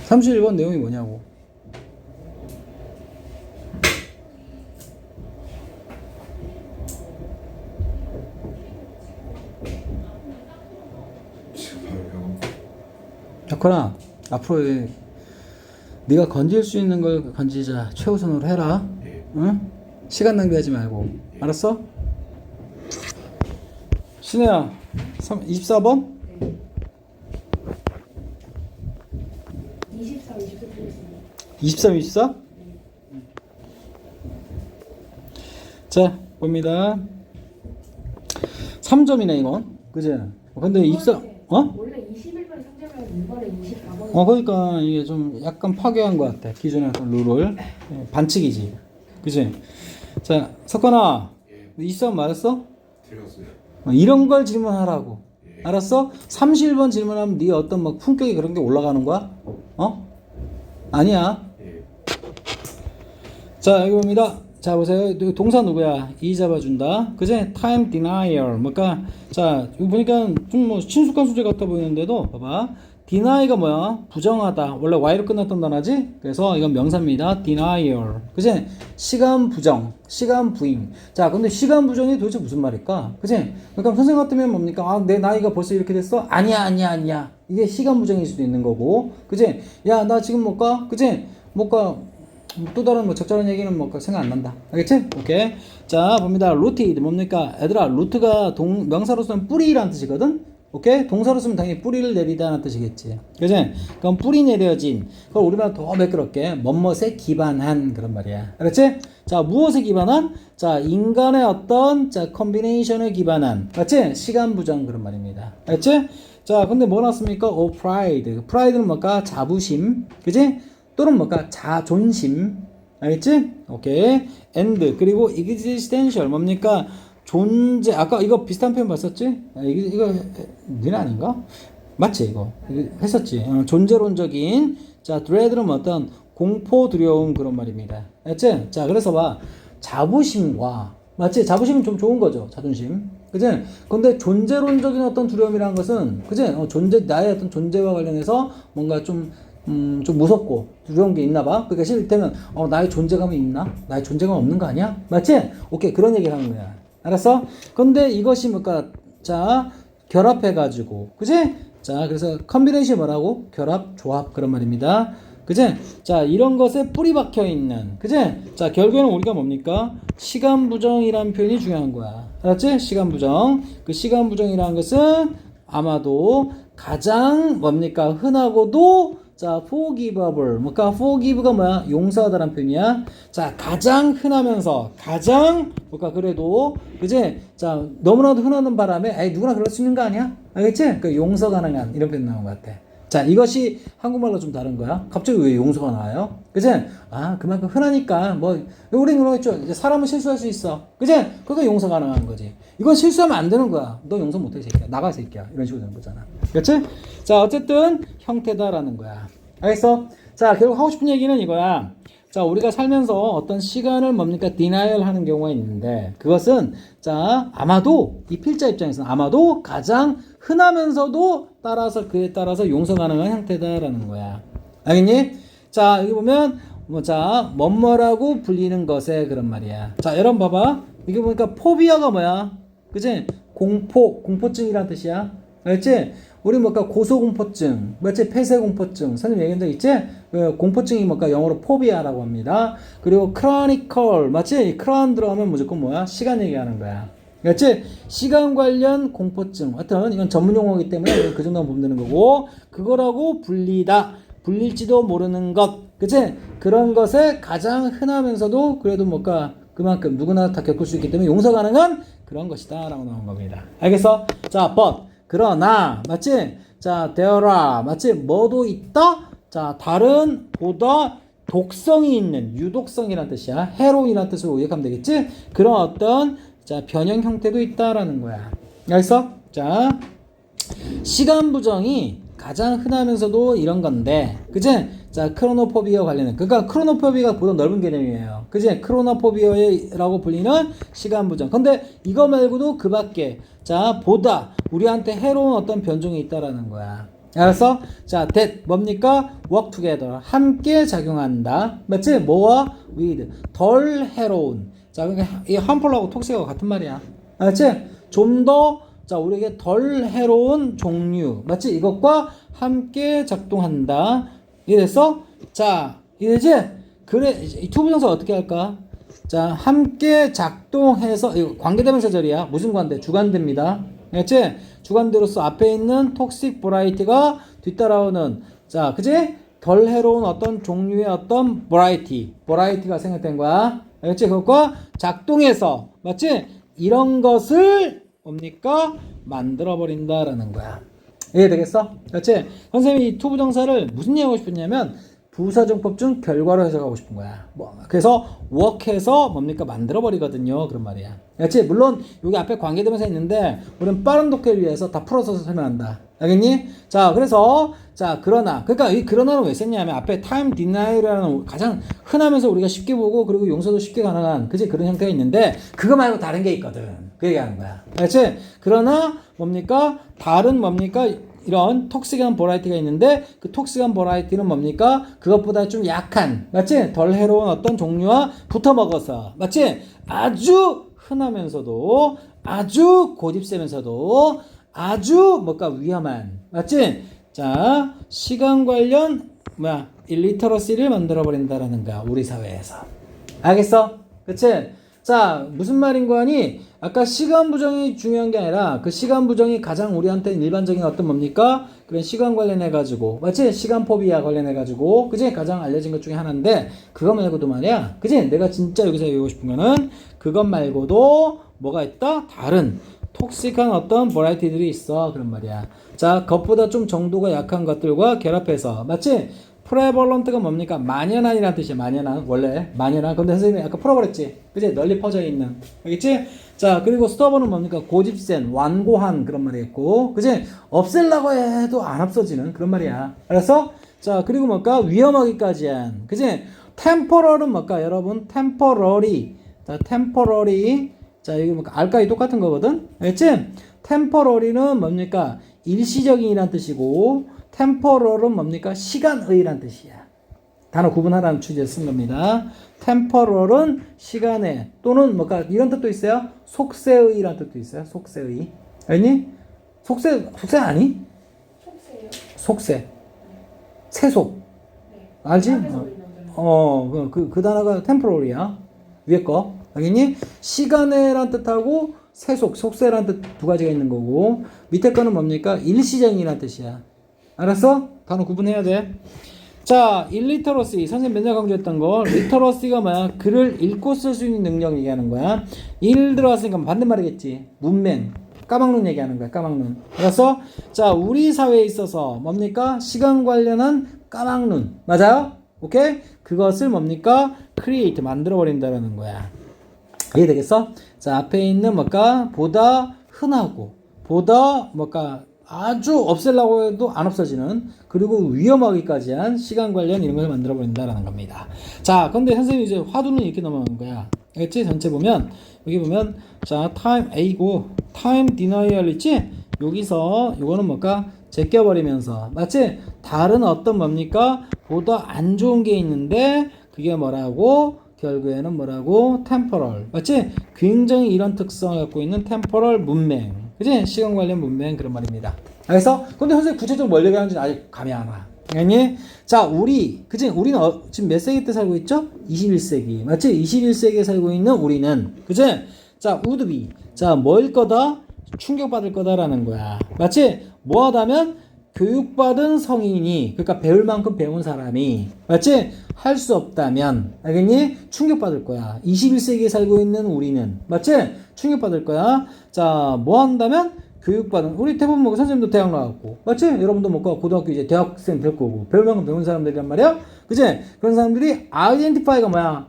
(31번) 내용이 뭐냐고. 지금 바로 병원. 혁헌아, 앞으로 네가 건질 수 있는 걸 건지자. 최우선으로 해라. 예. 응? 시간 낭비하지 말고. 알았어? 신혜야, 24번? 23, 24 틀렸습니다. 23, 24? 자, 봅니다. 3점이네, 이건. 그지? 근데 24, 원래 21번이 3점이었는데 이번에 24번이 그러니까 이게 좀 약간 파괴한 것 같아. 기존의 어떤 룰을. 반칙이지. 그지? 자, 석건아. 예. 23 맞았어? 틀렸어요. 이런 걸 질문하라고. 예. 알았어? 31번 질문하면 네 어떤 막 품격이 그런 게 올라가는 거야? 아니야. 예. 자, 여기 봅니다. 자, 보세요. 동사 누구야? 이 잡아준다. 그제? time denier. 뭐까? 자, 이거 보니까 좀 뭐 친숙한 소재 같아 보이는데도, 봐봐. deny가 뭐야? 부정하다. 원래 y로 끝났던 단어지? 그래서 이건 명사입니다. denier. 그제? 시간 부정, 시간 부인. 자, 근데 시간 부정이 도대체 무슨 말일까? 그제? 그러니까 선생님 같으면 뭡니까? 아, 내 나이가 벌써 이렇게 됐어? 아니야. 이게 시간 부정일 수도 있는 거고. 그제? 야, 나 지금 못 가? 그제? 못 가. 또 다른 뭐 적절한 얘기는 뭐 생각 안 난다. 알겠지? 오케이. 자, 봅니다. rooted 뭡니까? 얘들아, root가 명사로서는 뿌리라는 뜻이거든? 오케이? 동사로 쓰면 당연히 뿌리를 내리다는 뜻이겠지. 그지? 그럼 뿌리 내려진. 그걸 우리말 더 매끄럽게 뭐뭇에 기반한 그런 말이야. 알았지? 자, 무엇에 기반한? 자, 인간의 어떤 컨비네이션에 기반한. 맞지? 시간 부정 그런 말입니다. 알았지? 자, 근데 뭐 나왔습니까? pride. pride는 뭘까? 자부심. 그지? 또는 뭘까? 자존심. 알겠지? 오케이. and 그리고 existential 뭡니까? 존재. 아까 이거 비슷한 표현 봤었지? 이거 니네 아닌가? 맞지 이거 했었지. 존재론적인. 자, dread는 어떤 공포 두려움 그런 말입니다. 알겠지? 자, 그래서 봐. 자부심과 맞지? 자부심은 좀 좋은 거죠. 자존심. 그지? 근데 존재론적인 어떤 두려움이라는 것은 그지? 나의 어떤 존재와 관련해서 뭔가 좀 좀 무섭고 두려운 게 있나 봐. 그러니까 실때면 나의 존재감이 있나? 나의 존재감 없는 거 아니야? 맞지? 오케이, 그런 얘기를 하는 거야. 알았어? 근데 이것이 뭔가 자 결합해가지고, 그지? 자, 그래서 컨비네이션 뭐라고? 결합, 조합 그런 말입니다. 그지? 자, 이런 것에 뿌리 박혀 있는, 그지? 자, 결국에는 우리가 뭡니까? 시간 부정이라는 표현이 중요한 거야. 알았지? 시간 부정. 그 시간 부정이라는 것은 아마도 가장 뭡니까? 흔하고도 자, forgivable. 뭐까 forgive가 뭐야? 용서하다라는 표현이야. 자, 가장 흔하면서 가장 뭐까 그래도 그지? 자, 너무나도 흔한 바람에 에이 누구나 그럴 수 있는 거 아니야? 알겠지? 그 용서 가능한 이런 표현 나온 것 같아. 자, 이것이 한국말로 좀 다른 거야. 갑자기 왜 용서가 나와요? 그지? 아, 그만큼 흔하니까 뭐 우리는 그러겠죠. 이제 사람은 실수할 수 있어. 그지? 그거 용서 가능한 거지. 이건 실수하면 안 되는 거야. 너 용서 못해, 이 새끼야. 나가, 이 새끼야. 이런 식으로 되는 거잖아. 그렇지? 자, 어쨌든 형태다라는 거야. 알겠어? 자, 결국 하고 싶은 얘기는 이거야. 자, 우리가 살면서 어떤 시간을 뭡니까? denial 하는 경우가 있는데, 그것은, 자, 아마도, 이 필자 입장에서는 아마도 가장 흔하면서도 따라서, 그에 따라서 용서 가능한 형태다라는 거야. 알겠니? 자, 여기 보면, 자, 뭐뭐라고 불리는 것에 그런 말이야. 자, 여러분 봐봐. 이게 보니까 포비아가 뭐야? 그치? 공포증이란 뜻이야. 알겠지? 우리 뭐까 고소공포증, 맞지? 폐쇄공포증, 선생님 얘기한 적 있지? 그 공포증이 뭐까 영어로 포비아라고 합니다. 그리고 크로니컬, 맞지? 크론 들어가면 무조건 뭐야? 시간 얘기하는 거야. 맞지? 시간 관련 공포증. 하여튼 이건 전문 용어이기 때문에 그 정도만 보면 되는 거고, 그거라고 불리다. 불릴지도 모르는 것. 그치? 그런 것에 가장 흔하면서도 그래도 뭐까 그만큼 누구나 다 겪을 수 있기 때문에 용서 가능한 그런 것이다 라고 나온 겁니다. 알겠어? 자, but 그러나 맞지? 자, there are 맞지? 뭐도 있다? 자, 다른 보다 독성이 있는 유독성이란 뜻이야. 해로운이란 뜻으로 의역하면 되겠지? 그런 어떤 자, 변형 형태도 있다라는 거야. 알겠어? 자, 시간 부정이 가장 흔하면서도 이런 건데, 그지? 자, 크로노포비아 관련된, 그러니까 크로노포비아가 보다 넓은 개념이에요. 그지? 크로노포비아라고 불리는 시간 부정. 근데 이거 말고도 그 밖에, 자, 보다 우리한테 해로운 어떤 변종이 있다라는 거야. 알았어? 자, that 뭡니까? work together. 함께 작용한다. 맞지? 뭐와? with. 덜 해로운. 자, 그러니까 이 harmful하고 toxic하고 같은 말이야. 알았지? 좀 더 자, 우리에게 덜 해로운 종류. 맞지? 이것과 함께 작동한다. 이해됐어? 자, 이해되지? 그래, 이 투부정사 어떻게 할까? 자, 함께 작동해서, 이거 관계대명사절이야. 무슨 관대? 주관대입니다. 알겠지? 주관대로서 앞에 있는 톡식 버라이티가 뒤따라오는, 자, 그지? 덜 해로운 어떤 종류의 어떤 버라이티가 생각된 거야. 알겠지? 그것과 작동해서, 맞지? 이런 것을 뭡니까? 만들어버린다라는 거야. 이해되겠어? 그렇지? 선생님이 이 투부정사를 무슨 얘기하고 싶었냐면 부사정법 중 결과로 해석하고 싶은 거야. 그래서 work해서 뭡니까? 만들어버리거든요. 그런 말이야. 그렇지? 물론 여기 앞에 관계대명사 있는데 우리는 빠른 독해를 위해서 다 풀어서 설명한다. 알겠니? 자, 그래서 자, 그러니까 이 그러나는 왜 썼냐면 앞에 time denial이라는 가장 흔하면서 우리가 쉽게 보고 그리고 용서도 쉽게 가능한 그지? 그런 형태가 있는데 그거 말고 다른 게 있거든. 그 얘기하는 거야. 알겠지? 그러나 뭡니까? 다른 뭡니까? 이런 톡식한 버라이티가 있는데 그 톡식한 버라이티는 뭡니까? 그것보다 좀 약한, 맞지? 덜 해로운 어떤 종류와 붙어먹어서, 맞지? 아주 흔하면서도 아주 고집세면서도 아주 뭔가 위험한, 맞지? 자, 시간 관련 일리터러시를 만들어버린다라는 거야, 우리 사회에서. 알겠어? 그치? 자, 무슨 말인 거 아니? 아까 시간 부정이 중요한 게 아니라 그 시간 부정이 가장 우리한테 일반적인 어떤 뭡니까? 그런 시간 관련해가지고, 맞지? 시간 포비아 관련해가지고, 그지? 가장 알려진 것 중에 하나인데, 그거 말고도 말이야. 그지? 내가 진짜 여기서 얘기하고 싶은 거는 그것 말고도 뭐가 있다? 다른 톡식한 어떤 버라이티들이 있어. 그런 말이야. 자, 그것보다 좀 정도가 약한 것들과 결합해서, 맞지? 프레벌런트가 뭡니까? 만연한이라는 뜻이야. 만연한. 원래 만연한. 근데 선생님이 아까 풀어버렸지. 그치? 널리 퍼져 있는. 알겠지? 자, 그리고 스터번은 뭡니까? 고집센, 완고한 그런 말이겠고, 그치? 없앨라고 해도 안 없어지는 그런 말이야. 알았어? 자, 그리고 뭘까? 위험하기까지 한. 그치? 템퍼럴은 뭘까? 여러분, 템퍼러리. 자, 템퍼러리. 자, 여기 뭘까? 알까기 똑같은 거거든? 알겠지? 템퍼러리는 뭡니까? 일시적인이란 뜻이고, temporal은 뭡니까? 시간의란 뜻이야. 단어 구분하라는 취지에 쓴 겁니다. temporal은 시간의 또는 뭔가 이런 뜻도 있어요. 속세의란 뜻도 있어요. 속세의. 아니? 속세 아니? 속세요? 속세. 세속. 네. 알지? 사람에서 우리 남자는. 그 단어가 temporal이야. 위에 거. 알겠니? 시간의란 뜻하고 세속, 속세란 뜻 두 가지가 있는 거고 밑에 거는 뭡니까? 일시적이란 뜻이야. 알았어? 단어 구분해야 돼. 자, 일리터러시. 선생님 맨날 강조했던 거. 리터러시가 뭐야? 글을 읽고 쓸 수 있는 능력 얘기하는 거야. 일 들어왔으니까 반대말이겠지. 문맹. 까막눈 얘기하는 거야. 까막눈. 알았어? 자, 우리 사회에 있어서 뭡니까? 시간 관련한 까막눈. 맞아요? 오케이? 그것을 뭡니까? create. 만들어버린다라는 거야. 이해되겠어? 자, 앞에 있는 뭘까? 보다 흔하고, 보다 뭘까? 아주 없애려고 해도 안 없어지는, 그리고 위험하기까지 한 시간 관련 이런 걸 만들어 버린다라는 겁니다. 자, 근데 선생님이 이제 화두는 이렇게 넘어가는 거야. 알겠지? 전체 보면, 여기 보면, 자, time A고, time denial 있지? 여기서, 요거는 뭘까? 제껴버리면서, 맞지? 다른 어떤 뭡니까? 보다 안 좋은 게 있는데, 그게 뭐라고? 결국에는 뭐라고? temporal. 맞지? 굉장히 이런 특성을 갖고 있는 temporal 문맹. 그지? 시간 관련 문맹 그런 말입니다. 알겠어? 근데 선생님 구체적으로 뭘 얘기하는지 아직 감이 안 와. 아니? 자, 그지? 우리는 지금 몇 세기 때 살고 있죠? 21세기. 맞지? 21세기에 살고 있는 우리는. 그지? 자, would be. 자, 뭐일 거다? 충격받을 거다라는 거야. 맞지? 뭐 하다면? 교육받은 성인이, 그러니까 배울 만큼 배운 사람이, 맞지? 할 수 없다면, 알겠니? 충격받을 거야. 21세기에 살고 있는 우리는, 맞지? 충격받을 거야. 자, 뭐 한다면? 교육받은, 우리 대부분 뭐 선생님도 대학 나왔고, 맞지? 여러분도 뭐 고등학교 이제 대학생 될 거고, 배울 만큼 배운 사람들이란 말이야? 그지? 그런 사람들이 identify가 뭐야?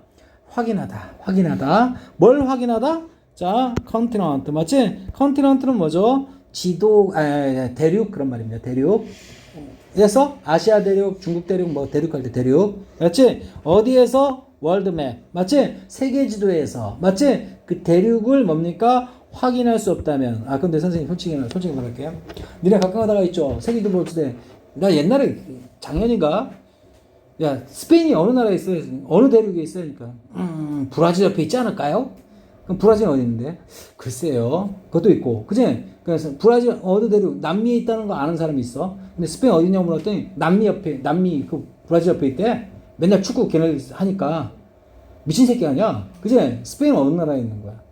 확인하다. 뭘 확인하다? 자, continent, 맞지? continent는 뭐죠? 대륙 그런 말입니다. 대륙. 그래서 아시아 대륙, 중국 대륙, 뭐 대륙할 때 대륙. 맞지? 어디에서? 월드맵. 맞지? 세계 지도에서. 맞지? 그 대륙을 뭡니까? 확인할 수 없다면. 아, 근데 선생님 솔직히 말할게요. 니네 가끔 하다가 있죠. 세계 지도 볼 때. 나 옛날에 작년인가? 야, 스페인이 어느 나라에 있어요? 어느 대륙에 있어요? 그러니까. 브라질 옆에 있지 않을까요? 그럼 브라질은 어디 있는데? 글쎄요. 그것도 있고. 그지? 그래서 브라질 어느 대륙, 남미에 있다는 거 아는 사람이 있어. 근데 스페인 어디냐고 물었더니 남미 브라질 옆에 있대. 맨날 축구 걔네들 하니까. 미친 새끼 아니야? 그지? 스페인 어느 나라에 있는 거야?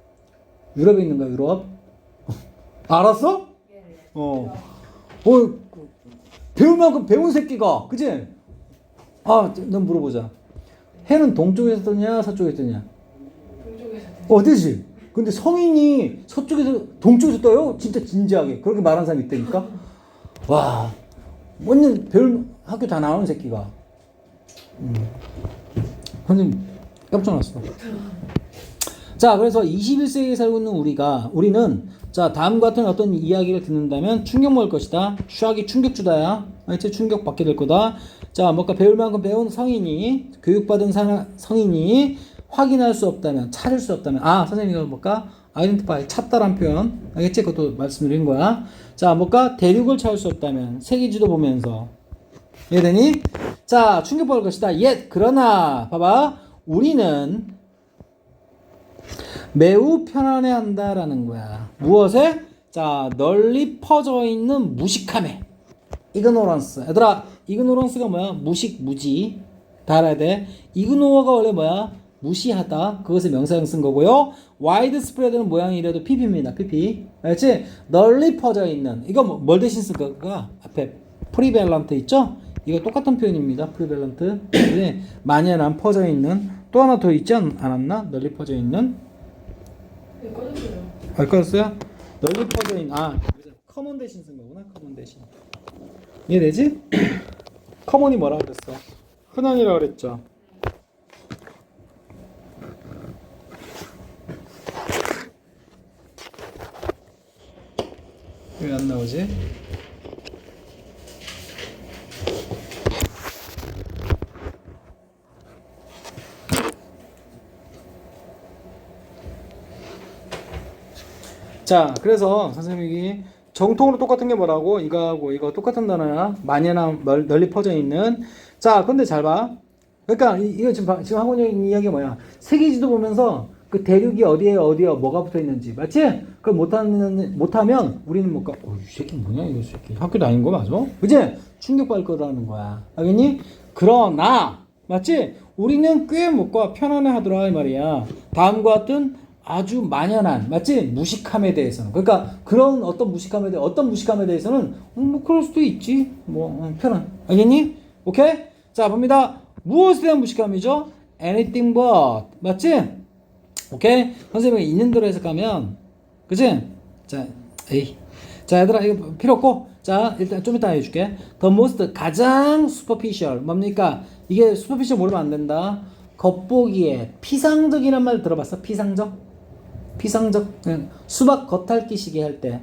유럽에 있는 거야, 유럽? 알았어? 배울 만큼 배운 새끼가. 그지? 아, 넌 물어보자. 해는 동쪽에서 뜨냐, 서쪽에서 뜨냐? 어디지? 근데 성인이 동쪽에서 떠요? 진짜 진지하게. 그렇게 말하는 사람이 있다니까? 와, 완전 배울 학교 다 나오는 새끼가. 선생님, 깜짝 놀랐어. 자, 그래서 21세기에 살고 있는 우리는, 자, 다음과 같은 어떤 이야기를 듣는다면 충격 먹을 것이다. 슈악이 충격주다야. 알지? 충격받게 될 거다. 자, 뭔가 배울 만큼 배운 성인이, 교육받은 성인이, 확인할 수 없다면, 찾을 수 없다면, 아, 선생님 이거 뭘까? identify, 찾다란 표현. 알겠지? 그것도 말씀드린 거야. 자, 뭘까? 대륙을 찾을 수 없다면, 세계지도 보면서. 이해되니? 자, 충격받을 것이다. 그러나, 봐봐. 우리는 매우 편안해 한다라는 거야. 무엇에? 자, 널리 퍼져 있는 무식함에. ignorance. 얘들아, ignorance가 뭐야? 무지. 다 알아야 돼. ignore가 원래 뭐야? 무시하다. 그것을 명사형 쓴 거고요. widespread는 모양이 이래도 pp입니다. pp. 알지? 널리 퍼져 있는. 이거 뭘 대신 쓸 거가? 앞에 prevalent 있죠? 이거 똑같은 표현입니다. prevalent. 네. 만연한 퍼져 있는. 또 하나 더 있지 않았나? 널리 퍼져 있는. 네, 꺼졌어요. 꺼졌어요? 널리 퍼져 있는. common 대신 쓴 거구나. common 대신. 이해되지? common이 뭐라 그랬어? 흔한이라고 그랬죠. 왜 안 나오지? 자, 그래서 선생님이 정통으로 똑같은 게 뭐라고? 이거하고 이거 똑같은 단어야. 만연한 널리 퍼져 있는. 자, 근데 잘 봐. 그러니까 이거 지금 하고 있는 이야기가 뭐야? 세계지도 보면서 그 대륙이 어디에 뭐가 붙어 있는지 맞지? 그걸 못하면 우리는 뭔가 이 새끼 뭐냐 이 새끼 학교 다닌 거 맞아? 그지? 충격받을 거라는 거야. 알겠니? 그러나 맞지? 우리는 꽤 뭔가 편안해하더라 이 말이야. 다음과 같은 아주 만연한 맞지? 무식함에 대해서는 그러니까 그런 어떤 무식함에 대해서는 뭐 그럴 수도 있지 뭐 편안. 알겠니? 오케이? 자 봅니다. 무엇에 대한 무식함이죠? Anything but 맞지? 오케이? 선생님이 있는 대로 해석하면 그치? 자 얘들아 이거 필요 없고 자 일단 좀 이따 해줄게. The most 가장 superficial 뭡니까? 이게 superficial 모르면 안 된다. 겉보기에 피상적이란 말 들어봤어? 피상적 수박 겉핥기 시기 할 때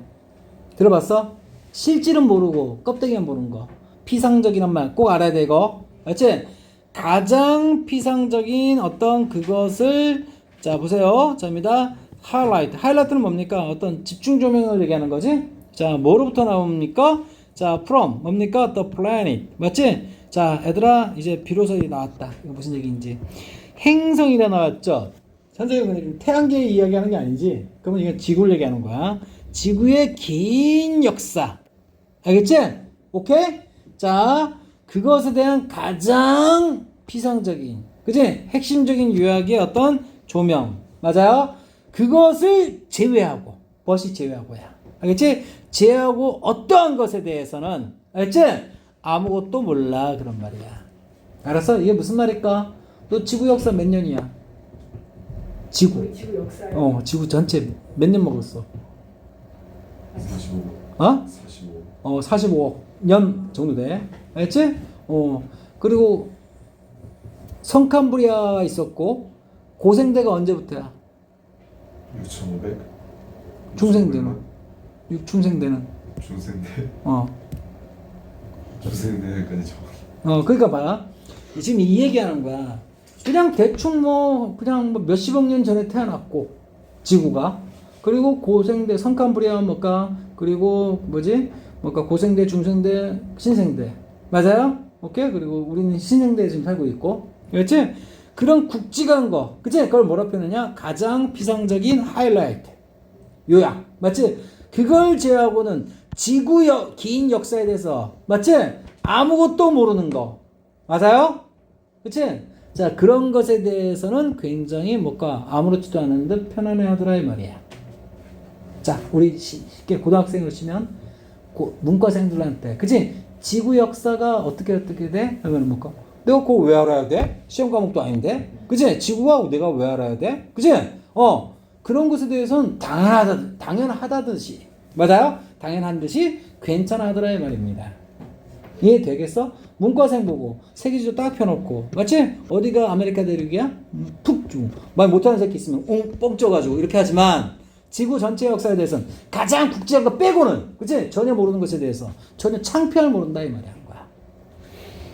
들어봤어? 실질은 모르고 껍데기만 보는 거 피상적이란 말 꼭 알아야 돼 이거 알지? 가장 피상적인 어떤 그것을 자 보세요. 자입니다. 하이라이트는 뭡니까? 어떤 집중 조명을 얘기하는 거지? 자 뭐로부터 나옵니까? 자 from 뭡니까? The planet 맞지? 자 얘들아 이제 비로소 나왔다. 이거 무슨 얘기인지 행성이라 나왔죠? 선생님은 태양계 이야기하는 게 아니지? 그러면 이건 지구를 얘기하는 거야. 지구의 긴 역사 알겠지? 오케이? 자 그것에 대한 가장 피상적인 그치? 핵심적인 요약의 어떤 조명 맞아요? 그것을 제외하고 벗이 제외하고야 알겠지? 제외하고 어떠한 것에 대해서는 알겠지? 아무것도 몰라 그런 말이야. 알았어? 이게 무슨 말일까? 너 지구 역사 몇 년이야? 지구 역사요? 지구 전체 몇 년 먹었어? 45. 어? 45. 45억 년 정도 돼. 알겠지? 그리고 성캄브리아가 있었고 고생대가 언제부터야? 6,500. 중생대는? 중생대는? 중생대. 중생대까지 정확히. 그러니까 봐. 지금 이 얘기하는 거야. 그냥 대충 그냥 몇십억 년 전에 태어났고 지구가 그리고 고생대 성캄브리아 그리고 고생대 중생대 신생대 맞아요? 오케이? 그리고 우리는 신생대에 지금 살고 있고 그렇지? 그런 굵직한 거 그치? 그걸 뭐라 표현하냐? 가장 피상적인 하이라이트 요약 맞지? 그걸 제외하고는 지구의 긴 역사에 대해서 맞지? 아무것도 모르는 거 맞아요? 그치? 자 그런 것에 대해서는 굉장히 아무렇지도 않은 듯 편안해하더라 이 말이야. 자 우리 쉽게 고등학생으로 치면 문과생들한테 그치? 지구 역사가 어떻게 돼? 하면 내가 그거 왜 알아야 돼? 시험 과목도 아닌데 그치? 지구가 내가 왜 알아야 돼? 그치? 그런 것에 대해서는 당연하다듯이 맞아요? 당연한 듯이 괜찮아하더라 이 말입니다. 이해되겠어? 문과생 보고 세계지도 딱 펴놓고 맞지? 어디가 아메리카 대륙이야? 푹 주고 말 못하는 새끼 있으면 뻥쪄가지고 이렇게 하지만 지구 전체 역사에 대해서는 가장 국제한 거 빼고는 그치? 전혀 모르는 것에 대해서 전혀 창피할 모른다 이 말이 하는 거야.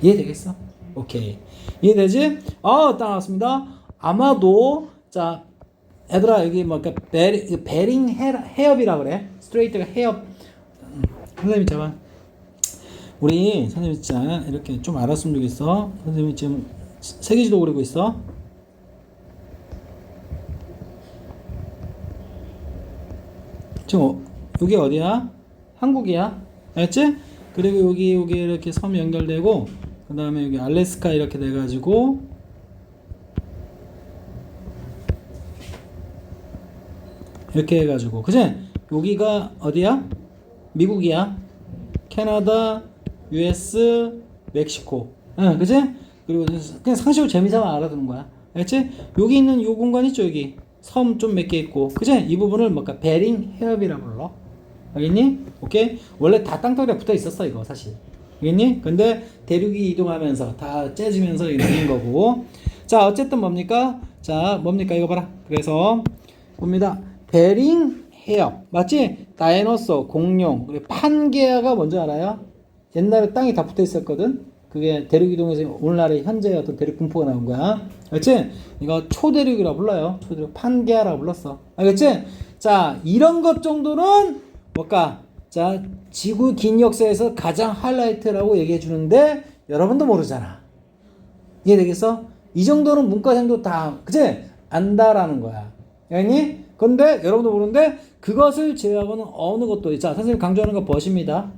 이해되겠어? 오케이 이해되지? 딱 나왔습니다. 아마도 자 얘들아 여기 베링 해협이라 그래. 스트레이트가 해협. 선생님이 잠깐 우리 선생님 진짜 이렇게 좀 알았으면 좋겠어. 선생님이 지금 세계지도 그리고 있어. 지금 여기 어디야? 한국이야. 알았지? 그리고 여기 이렇게 섬 연결되고 그 다음에 여기 알래스카 이렇게 돼가지고 이렇게 해가지고 그치? 여기가 어디야? 미국이야. 캐나다, US, 멕시코. 그치? 그리고 그냥 상식으로 재미삼아 알아두는 거야. 알겠지? 여기 있는 요 공간 있죠 여기 섬 좀 몇 개 있고 그치? 이 부분을 베링 해협이라 불러. 알겠니? 오케이? 원래 다 땅덩이에 붙어 있었어 이거 사실. 알겠니? 근데 대륙이 이동하면서 다 째지면서 이런 거고. 자 어쨌든 뭡니까? 자 뭡니까 이거 봐라. 그래서 봅니다. 베링 해협 맞지? 다이너소 공룡 그리고 판게아가 뭔지 알아요? 옛날에 땅이 다 붙어 있었거든. 그게 대륙 이동에서 오늘날의 현재의 어떤 대륙 분포가 나온 거야. 알겠지? 이거 초대륙이라 불러요. 초대륙 판게아라 불렀어. 알겠지? 자 이런 것 정도는 자, 지구 긴 역사에서 가장 하이라이트라고 얘기해 주는데 여러분도 모르잖아. 이해되겠어? 이 정도는 문과생도 다 그치? 안다라는 거야. 알겠니? 근데 여러분도 모르는데 그것을 제외하고는 어느 것도 자 선생님 강조하는 거 벗입니다.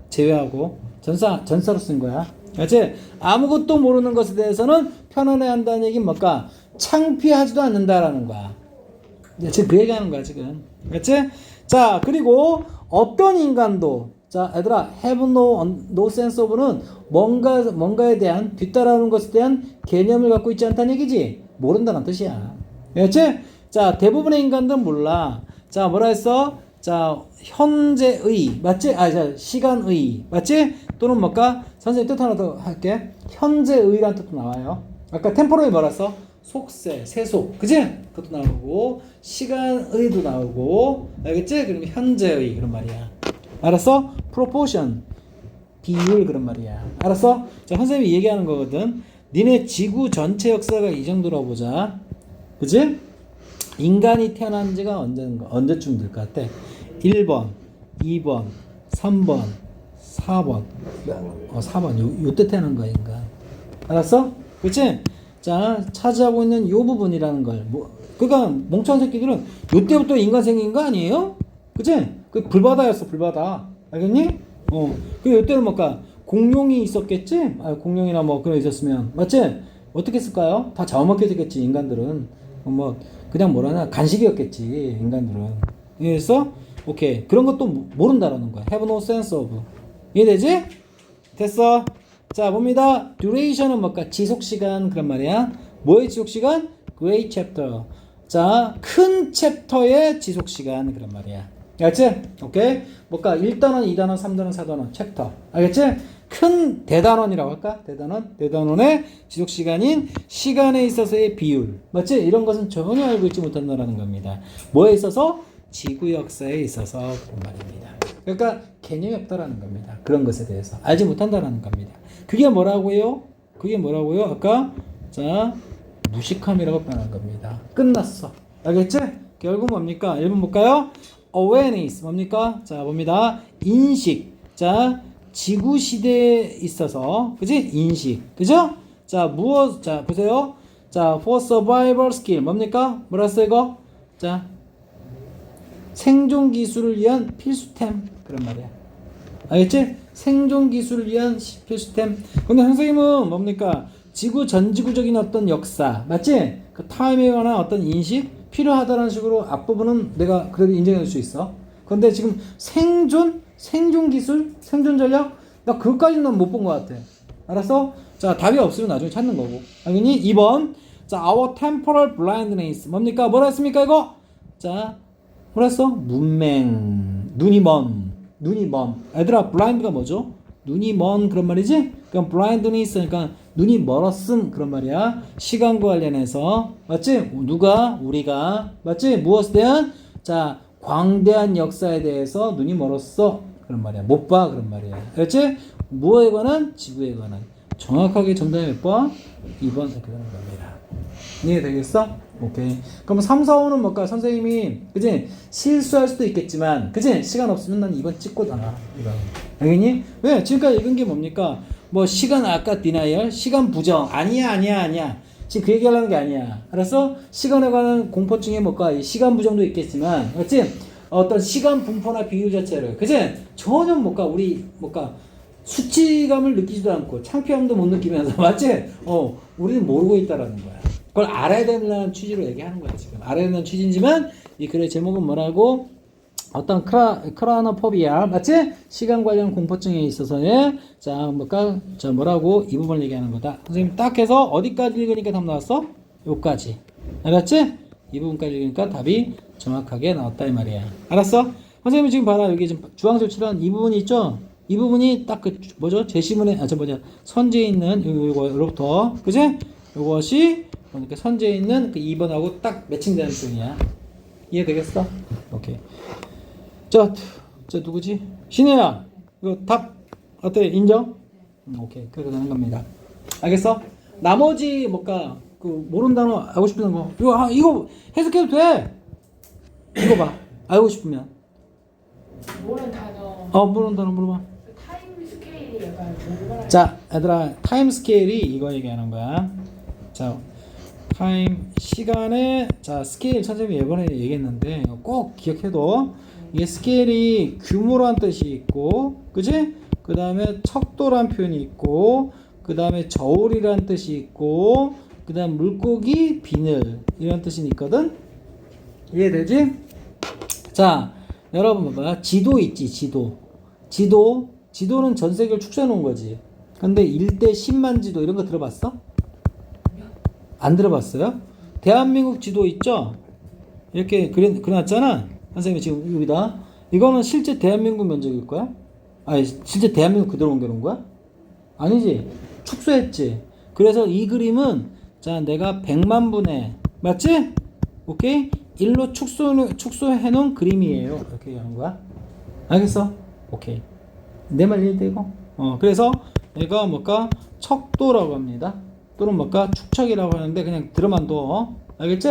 제외하고 전사로 쓴 거야. 그렇지? 아무것도 모르는 것에 대해서는 편안해한다는 얘기는 뭘까? 창피하지도 않는다라는 거야. 지금 그 얘기하는 거야 지금. 그렇지? 자 그리고 어떤 인간도 자 얘들아 have no sense of는 뭔가에 대한 뒤따라오는 것에 대한 개념을 갖고 있지 않다는 얘기지. 모른다는 뜻이야. 그렇지? 자 대부분의 인간들은 몰라. 자 뭐라 했어? 자 현재의 맞지? 자 시간의 맞지? 또는 뭘까? 선생님 뜻 하나 더 할게. 현재의란 뜻도 나와요. 아까 템포럴이 뭐라 했어? 속세, 세속, 그지? 그것도 나오고 시간의도 나오고 알겠지? 그러면 현재의 그런 말이야. 알았어? proportion 비율 그런 말이야. 알았어? 자 선생님이 얘기하는 거거든. 니네 지구 전체 역사가 이 정도라고 보자. 그지? 인간이 태어난 지가 언제쯤 될 것 같아? 1번, 2번, 3번, 4번. 4번. 요때 태어난 거야, 인간. 알았어? 그치? 자, 차지하고 있는 요 부분이라는 걸. 그니까, 멍청한 새끼들은 요때부터 인간 생긴 거 아니에요? 그치? 그 불바다였어, 불바다. 알겠니? 그 요때는 뭘까? 공룡이 있었겠지? 공룡이나 뭐 그런 거 있었으면. 맞지? 어떻게 했을까요? 다 잡아먹게 됐겠지, 인간들은. 그냥 뭐라나, 간식이었겠지, 인간들은. 이해했어? 오케이. 그런 것도 모른다라는 거야. have no sense of. 이해되지? 됐어. 자, 봅니다. duration은 뭘까? 지속시간. 그런 말이야. 뭐의 지속시간? great chapter. 자, 큰 챕터의 지속시간. 그런 말이야. 알겠지? 오케이? 뭘까? 1단원, 2단원, 3단원, 4단원. 챕터. 알겠지? 큰 대단원이라고 할까? 대단원의 지속시간인 시간에 있어서의 비율. 맞지? 이런 것은 전혀 알고 있지 못한다는 겁니다. 뭐에 있어서? 지구 역사에 있어서 그런 말입니다. 그러니까 개념이 없다라는 겁니다. 그런 것에 대해서 알지 못한다라는 겁니다. 그게 뭐라고요? 아까 자 무식함이라고 표현한 겁니다. 끝났어. 알겠지? 결국 뭡니까? 1번 볼까요? awareness 뭡니까? 자 봅니다. 인식. 자 지구 시대에 있어서 그지? 인식. 그죠? 자 무엇? 자 보세요. 자 for survival skill 뭡니까? 뭐라 했어 이거? 자 생존 기술을 위한 필수템 그런 말이야. 알겠지? 생존 기술을 위한 필수템. 근데 선생님은 뭡니까? 지구 전지구적인 어떤 역사 맞지? 그 타임에 관한 어떤 인식 필요하다는 식으로 앞부분은 내가 그래도 인정해 줄 수 있어. 근데 지금 생존 기술, 생존 전략 나 그것까지는 못 본 것 같아. 알았어? 자 답이 없으면 나중에 찾는 거고. 알겠니? 2번 자 our temporal blindness 뭡니까? 뭐라 했습니까 이거? 자 뭐라 했어? 문맹 눈이 먼 얘들아 blind가 뭐죠? 눈이 먼 그런 말이지? 그럼 blindness 그러니까 눈이 멀었음 그런 말이야. 시간과 관련해서 맞지? 누가? 우리가 맞지? 무엇에 대한? 자 광대한 역사에 대해서 눈이 멀었어 그런 말이야. 못 봐 그런 말이야. 그렇지? 무엇에 관한? 지구에 관한. 정확하게 정답이 몇 번? 2번 이렇게 되는 겁니다. 이해되겠어? 오케이. 그럼 3, 4, 5는 뭘까? 선생님이 그지? 실수할 수도 있겠지만 그지? 시간 없으면 난 2번 찍고 나가. 이거. 알겠니? 왜? 지금까지 읽은 게 뭡니까? 뭐 시간 아까 디나이얼, 시간 부정. 아니야. 지금 그 얘기하려는 게 아니야. 알았어? 시간에 관한 공포증이 뭘까? 시간 부정도 있겠지만 맞지? 어떤 시간 분포나 비율 자체를 그지? 전혀 우리 수치감을 느끼지도 않고 창피함도 못 느끼면서 맞지? 우리는 모르고 있다라는 거야. 그걸 알아야 된다는 취지로 얘기하는 거야 지금. 알아야 된다는 취지지만 이 글의 제목은 뭐라고? 어떤 크라노포비아 맞지? 시간 관련 공포증에 있어서의 자 뭐라고 이 부분을 얘기하는 거다. 선생님 딱 해서 어디까지 읽으니까 답 나왔어? 요까지. 알았지? 이 부분까지 읽으니까 답이 정확하게 나왔다 이 말이야. 알았어? 선생님 지금 봐라 여기 지금 주황색 칠한 이 부분이 있죠? 이 부분이 딱 그 뭐죠? 제시문에 선지에 있는 요거로부터 그지? 요것이 그러니까 선지에 있는 그 2번하고 딱 매칭되는 쪽이야. 이해되겠어? 오케이. 자 누구지? 신혜야. 이거 답 어때? 인정? 오케이. 그렇게 되는 겁니다. 알겠어? 나머지 그 모르는 단어 알고 싶은 거 이거 해석해도 돼. 이거 봐. 알고 싶으면 모르는 단어. 모르는 단어 물어봐. 타임 스케일이 약간 뭐라. 자, 얘들아, 타임 스케일이 이거 얘기하는 거야. 자, 타임 시간의 자 스케일 선생님이 이번에 얘기했는데 이거 꼭 기억해둬. 이게 스케일이 규모란 뜻이 있고, 그지? 그 다음에 척도란 표현이 있고, 그 다음에 저울이란 뜻이 있고, 그 다음 물고기, 비늘 이런 뜻이 있거든. 이해되지? 자, 여러분 봐봐. 지도 있지, 지도는 전 세계를 축소해 놓은 거지. 근데 1대 10만 지도 이런 거 들어봤어? 안 들어봤어요? 대한민국 지도 있죠? 이렇게 그려놨잖아. 선생님이 지금 여기다. 이거는 실제 대한민국 면적일 거야? 아니, 실제 대한민국 그대로 옮겨놓은 거야? 아니지. 축소했지. 그래서 이 그림은 자, 내가 100만 분의 맞지? 오케이? 1로 축소해 놓은 그림이에요. 이렇게 하는 거야. 알겠어? 오케이. 내 말 이해되고? 그래서 얘가 뭘까? 척도라고 합니다. 또는 뭘까? 축척이라고 하는데 그냥 들어만 둬. 알겠지?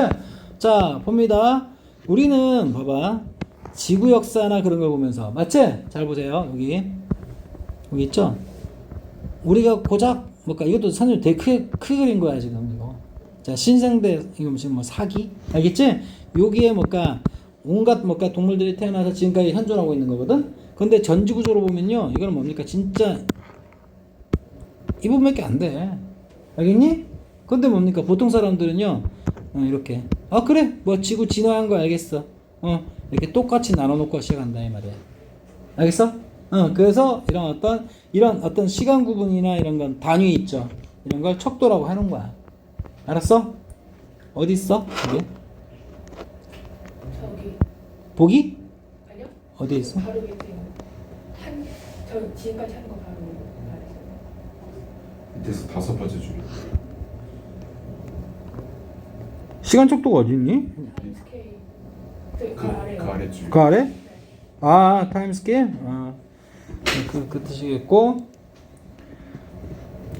자, 봅니다. 우리는 봐봐. 지구 역사나 그런 걸 보면서 맞지? 잘 보세요. 여기 있죠? 우리가 고작 뭘까? 이것도 선생님 되게 크게 그린 거야 지금 이거. 자, 신생대 이거 지금 뭐 사기? 알겠지? 여기에 뭘까? 온갖 뭘까 동물들이 태어나서 지금까지 현존하고 있는 거거든. 근데 전지구조로 보면요, 이거는 뭡니까? 진짜 이 부분밖에 안 돼. 알겠니? 근데 뭡니까? 보통 사람들은요, 이렇게 그래, 뭐 지구 진화한 거 알겠어. 이렇게 똑같이 나눠놓고 시작한다 이 말이야. 알겠어? 그래서 이런 어떤 시간 구분이나 이런 건 단위 있죠. 이런 걸 척도라고 하는 거야. 알았어? 어디 있어? 이게? 저기. 보기? 아니요? 어디 있어? 바로 밑에 저 지금까지 한 거 바로 밑에서 5번째 줄. 시간 척도가 어디 있니? 타임 스케일. 그 아래줄. 그 아래? 아, 타임 스케일? 그 뜻이겠고.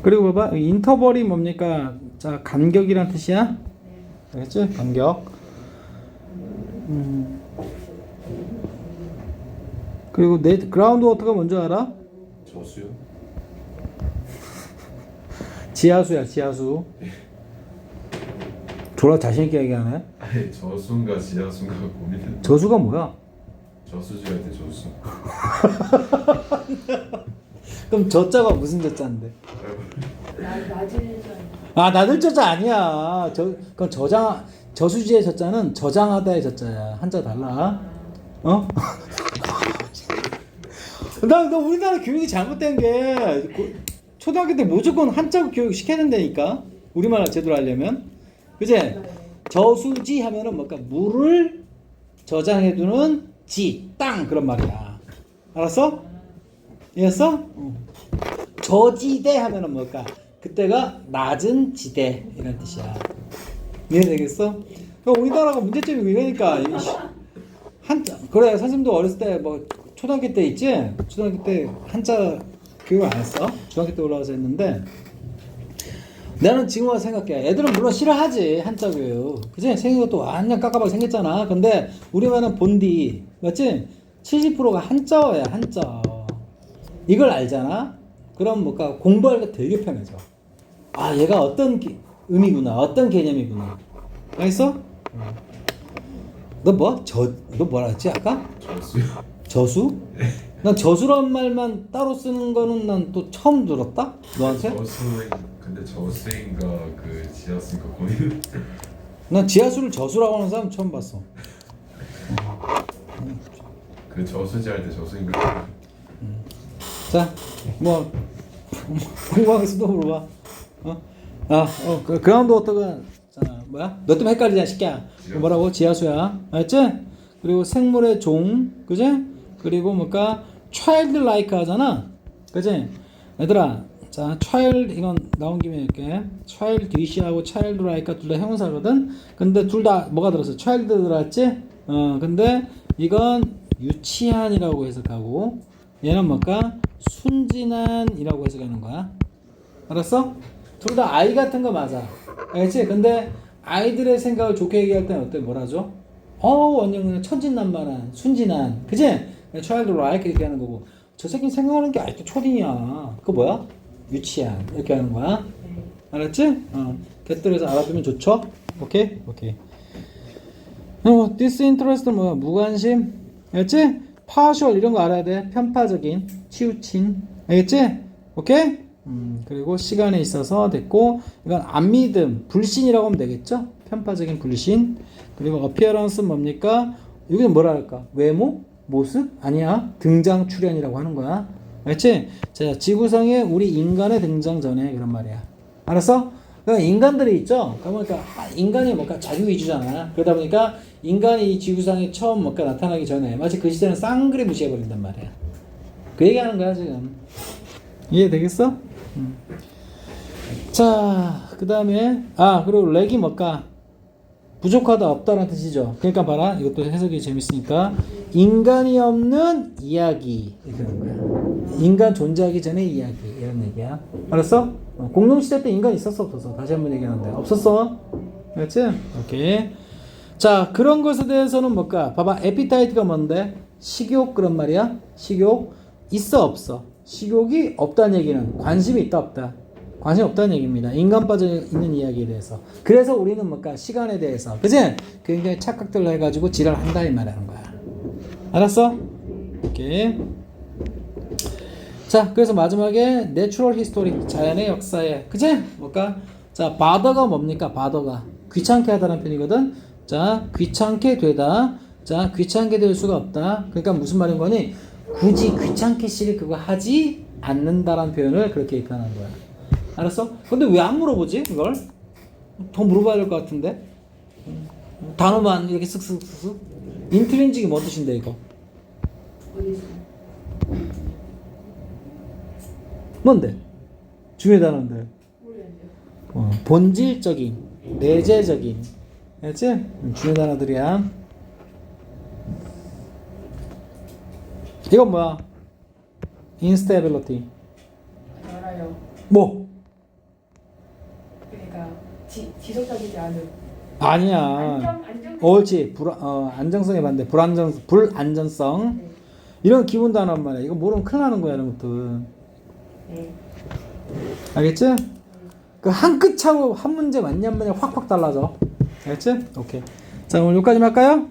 그리고 봐봐. 인터벌이 뭡니까? 자, 간격이란 뜻이야? 알겠지? 간격. 그리고 그라운드 워터가 뭔지 알아? 저수요? 지하수야, 지하수. 졸라 자신있게 얘기하네. 아니 저수인가 지하수인가 고민했는데 저수가 뭐야? 저수지 할 때 저수. 그럼 저자가 무슨 저자인데? 낮은 나들 저자 아니야. 그건 저수지의 저자는 저장하다의 저자야. 한자 달라. 나 우리나라 교육이 잘못된 게 초등학교 때 무조건 한자 교육 시켜야 된다니까. 우리말 제대로 하려면. 그제? 저수지 하면은 뭔가 물을 저장해두는 땅 그런 말이야. 알았어? 이해했어? 저지대 하면은 뭘까? 그때가 낮은 지대 이런 뜻이야. 이해되겠어? 우리나라가 문제점이 이러니까 한자 그래 선생님도 어렸을 때 뭐 초등학교 때 있지? 초등학교 때 한자 교육을 안 했어? 중학교 때 올라와서 했는데 나는 지금 와서 생각해. 애들은 물론 싫어하지 한자 교육. 그치? 생긴 것도 완전 깝깝하게 생겼잖아. 근데 우리만은 본디 맞지? 70%가 한자어야 한자. 이걸 알잖아? 그럼 뭔가 공부할 때 되게 편해져. 얘가 어떤 의미구나, 어떤 개념이구나. 알겠어? 너 뭐라 했지 아까? 저수요? 저수? 난 저수란 말만 따로 쓰는 거는 난 또 처음 들었다? 너한테? 근데 저수인가 그 지하수인가 고민. 난 지하수를 저수라고 하는 사람 처음 봤어. 그 저수지 할 때 저수인가. 자, 뭐 궁금한 거 또 물어봐. 그라운드 워터가 뭐야? 너 때문에 헷갈리냐 새끼야. 뭐라고? 지하수야. 알았지? 그리고 생물의 종, 그지? 그리고 뭔가 childlike 하잖아, 그지? 얘들아, 자, child 이건 나온 김에 이렇게 childish하고 childlike가 둘 다 형용사거든. 근데 둘 다 뭐가 들었어? child 들었지? 근데 이건 유치한이라고 해석하고 얘는 뭘까? 순진한이라고 해석하는 거야. 알았어? 둘 다 아이 같은 거 맞아. 알겠지? 근데 아이들의 생각을 좋게 얘기할 때는 어때? 뭐라죠? 완전 그냥 천진난만한, 순진한, 그치? childlike 이렇게 하는 거고 저 새끼는 생각하는 게 아직도 초딩이야. 그거 뭐야? 유치한 이렇게 하는 거야. 네. 알았지? 곁들여서 알아두면 좋죠? 오케이? 오케이. disinterest 뭐야? 무관심. 알겠지? partial 이런 거 알아야 돼. 편파적인, 치우친. 알겠지? 오케이? 그리고 시간에 있어서 됐고 이건 안 믿음, 불신이라고 하면 되겠죠? 편파적인 불신. 그리고 appearance 뭡니까? 여기는 뭐라 할까? 외모? 모습? 아니야. 등장 출현이라고 하는 거야. 알겠지? 자, 지구상에 우리 인간의 등장 전에 그런 말이야. 알았어? 그러니까 인간들이 있죠? 그러니까 인간이 뭔가 자기 위주잖아. 그러다 보니까 인간이 이 지구상에 처음 뭔가 나타나기 전에 마치 그 시대는 쌍그리 무시해버린단 말이야. 그 얘기하는 거야 지금. 이해되겠어? 자, 그 다음에 그리고 렉이 뭘까? 부족하다 없다라는 뜻이죠. 그러니까 봐라. 이것도 해석이 재밌으니까 인간이 없는 이야기 이렇게 하는 거야. 인간 존재하기 전에 이야기 이런 얘기야. 알았어? 공룡시대 때 인간 있었어 없었어? 다시 한번 얘기하는데 없었어. 알았지? 오케이. 자, 그런 것에 대해서는 뭘까? 봐봐. 에피타이트가 뭔데? 식욕 그런 말이야. 식욕 있어 없어? 식욕이 없다는 얘기는 관심이 있다 없다? 관심 없다는 얘기입니다. 인간 빠져 있는 이야기에 대해서. 그래서 우리는 뭘까? 시간에 대해서. 그치? 굉장히 착각들 해가지고 지랄한다 이 말하는 거야. 알았어? 오케이. 자, 그래서 마지막에 내추럴 히스토리 자연의 역사에. 그치? 뭘까? 자, 바더가 뭡니까? 바더가 귀찮게 하다는 표현이거든. 자, 귀찮게 되다. 자, 귀찮게 될 수가 없다. 그러니까 무슨 말인 거니? 굳이 귀찮게 씨를 그거 하지 않는다라는 표현을 그렇게 표현한 거야. 알았어? 근데 왜 안 물어보지 이걸? 더 물어봐야 될 것 같은데. 단어만 이렇게 쓱쓱쓱쓱. 인트린직이 뭐 뜻인데 이거? 어디 있어? 뭔데? 중요한 단어인데. 모르겠네요. 본질적인, 내재적인. 알았지? 중요한 단어들이야. 이건 뭐야? instability. 알아요. 뭐? 그러니까 지속적이지 않은. 아니야. 안정. 옳지. 안정성에 반대. 불안전성. 네. 이런 기본 단어란 말이야. 이거 모르면 큰일 나는 거야, 이런 것들. 네. 알겠지? 그 한 끗 차고 한 문제 맞냐 안 맞냐 확확 달라져. 알겠지? 오케이. 자, 오늘 여기까지만 할까요?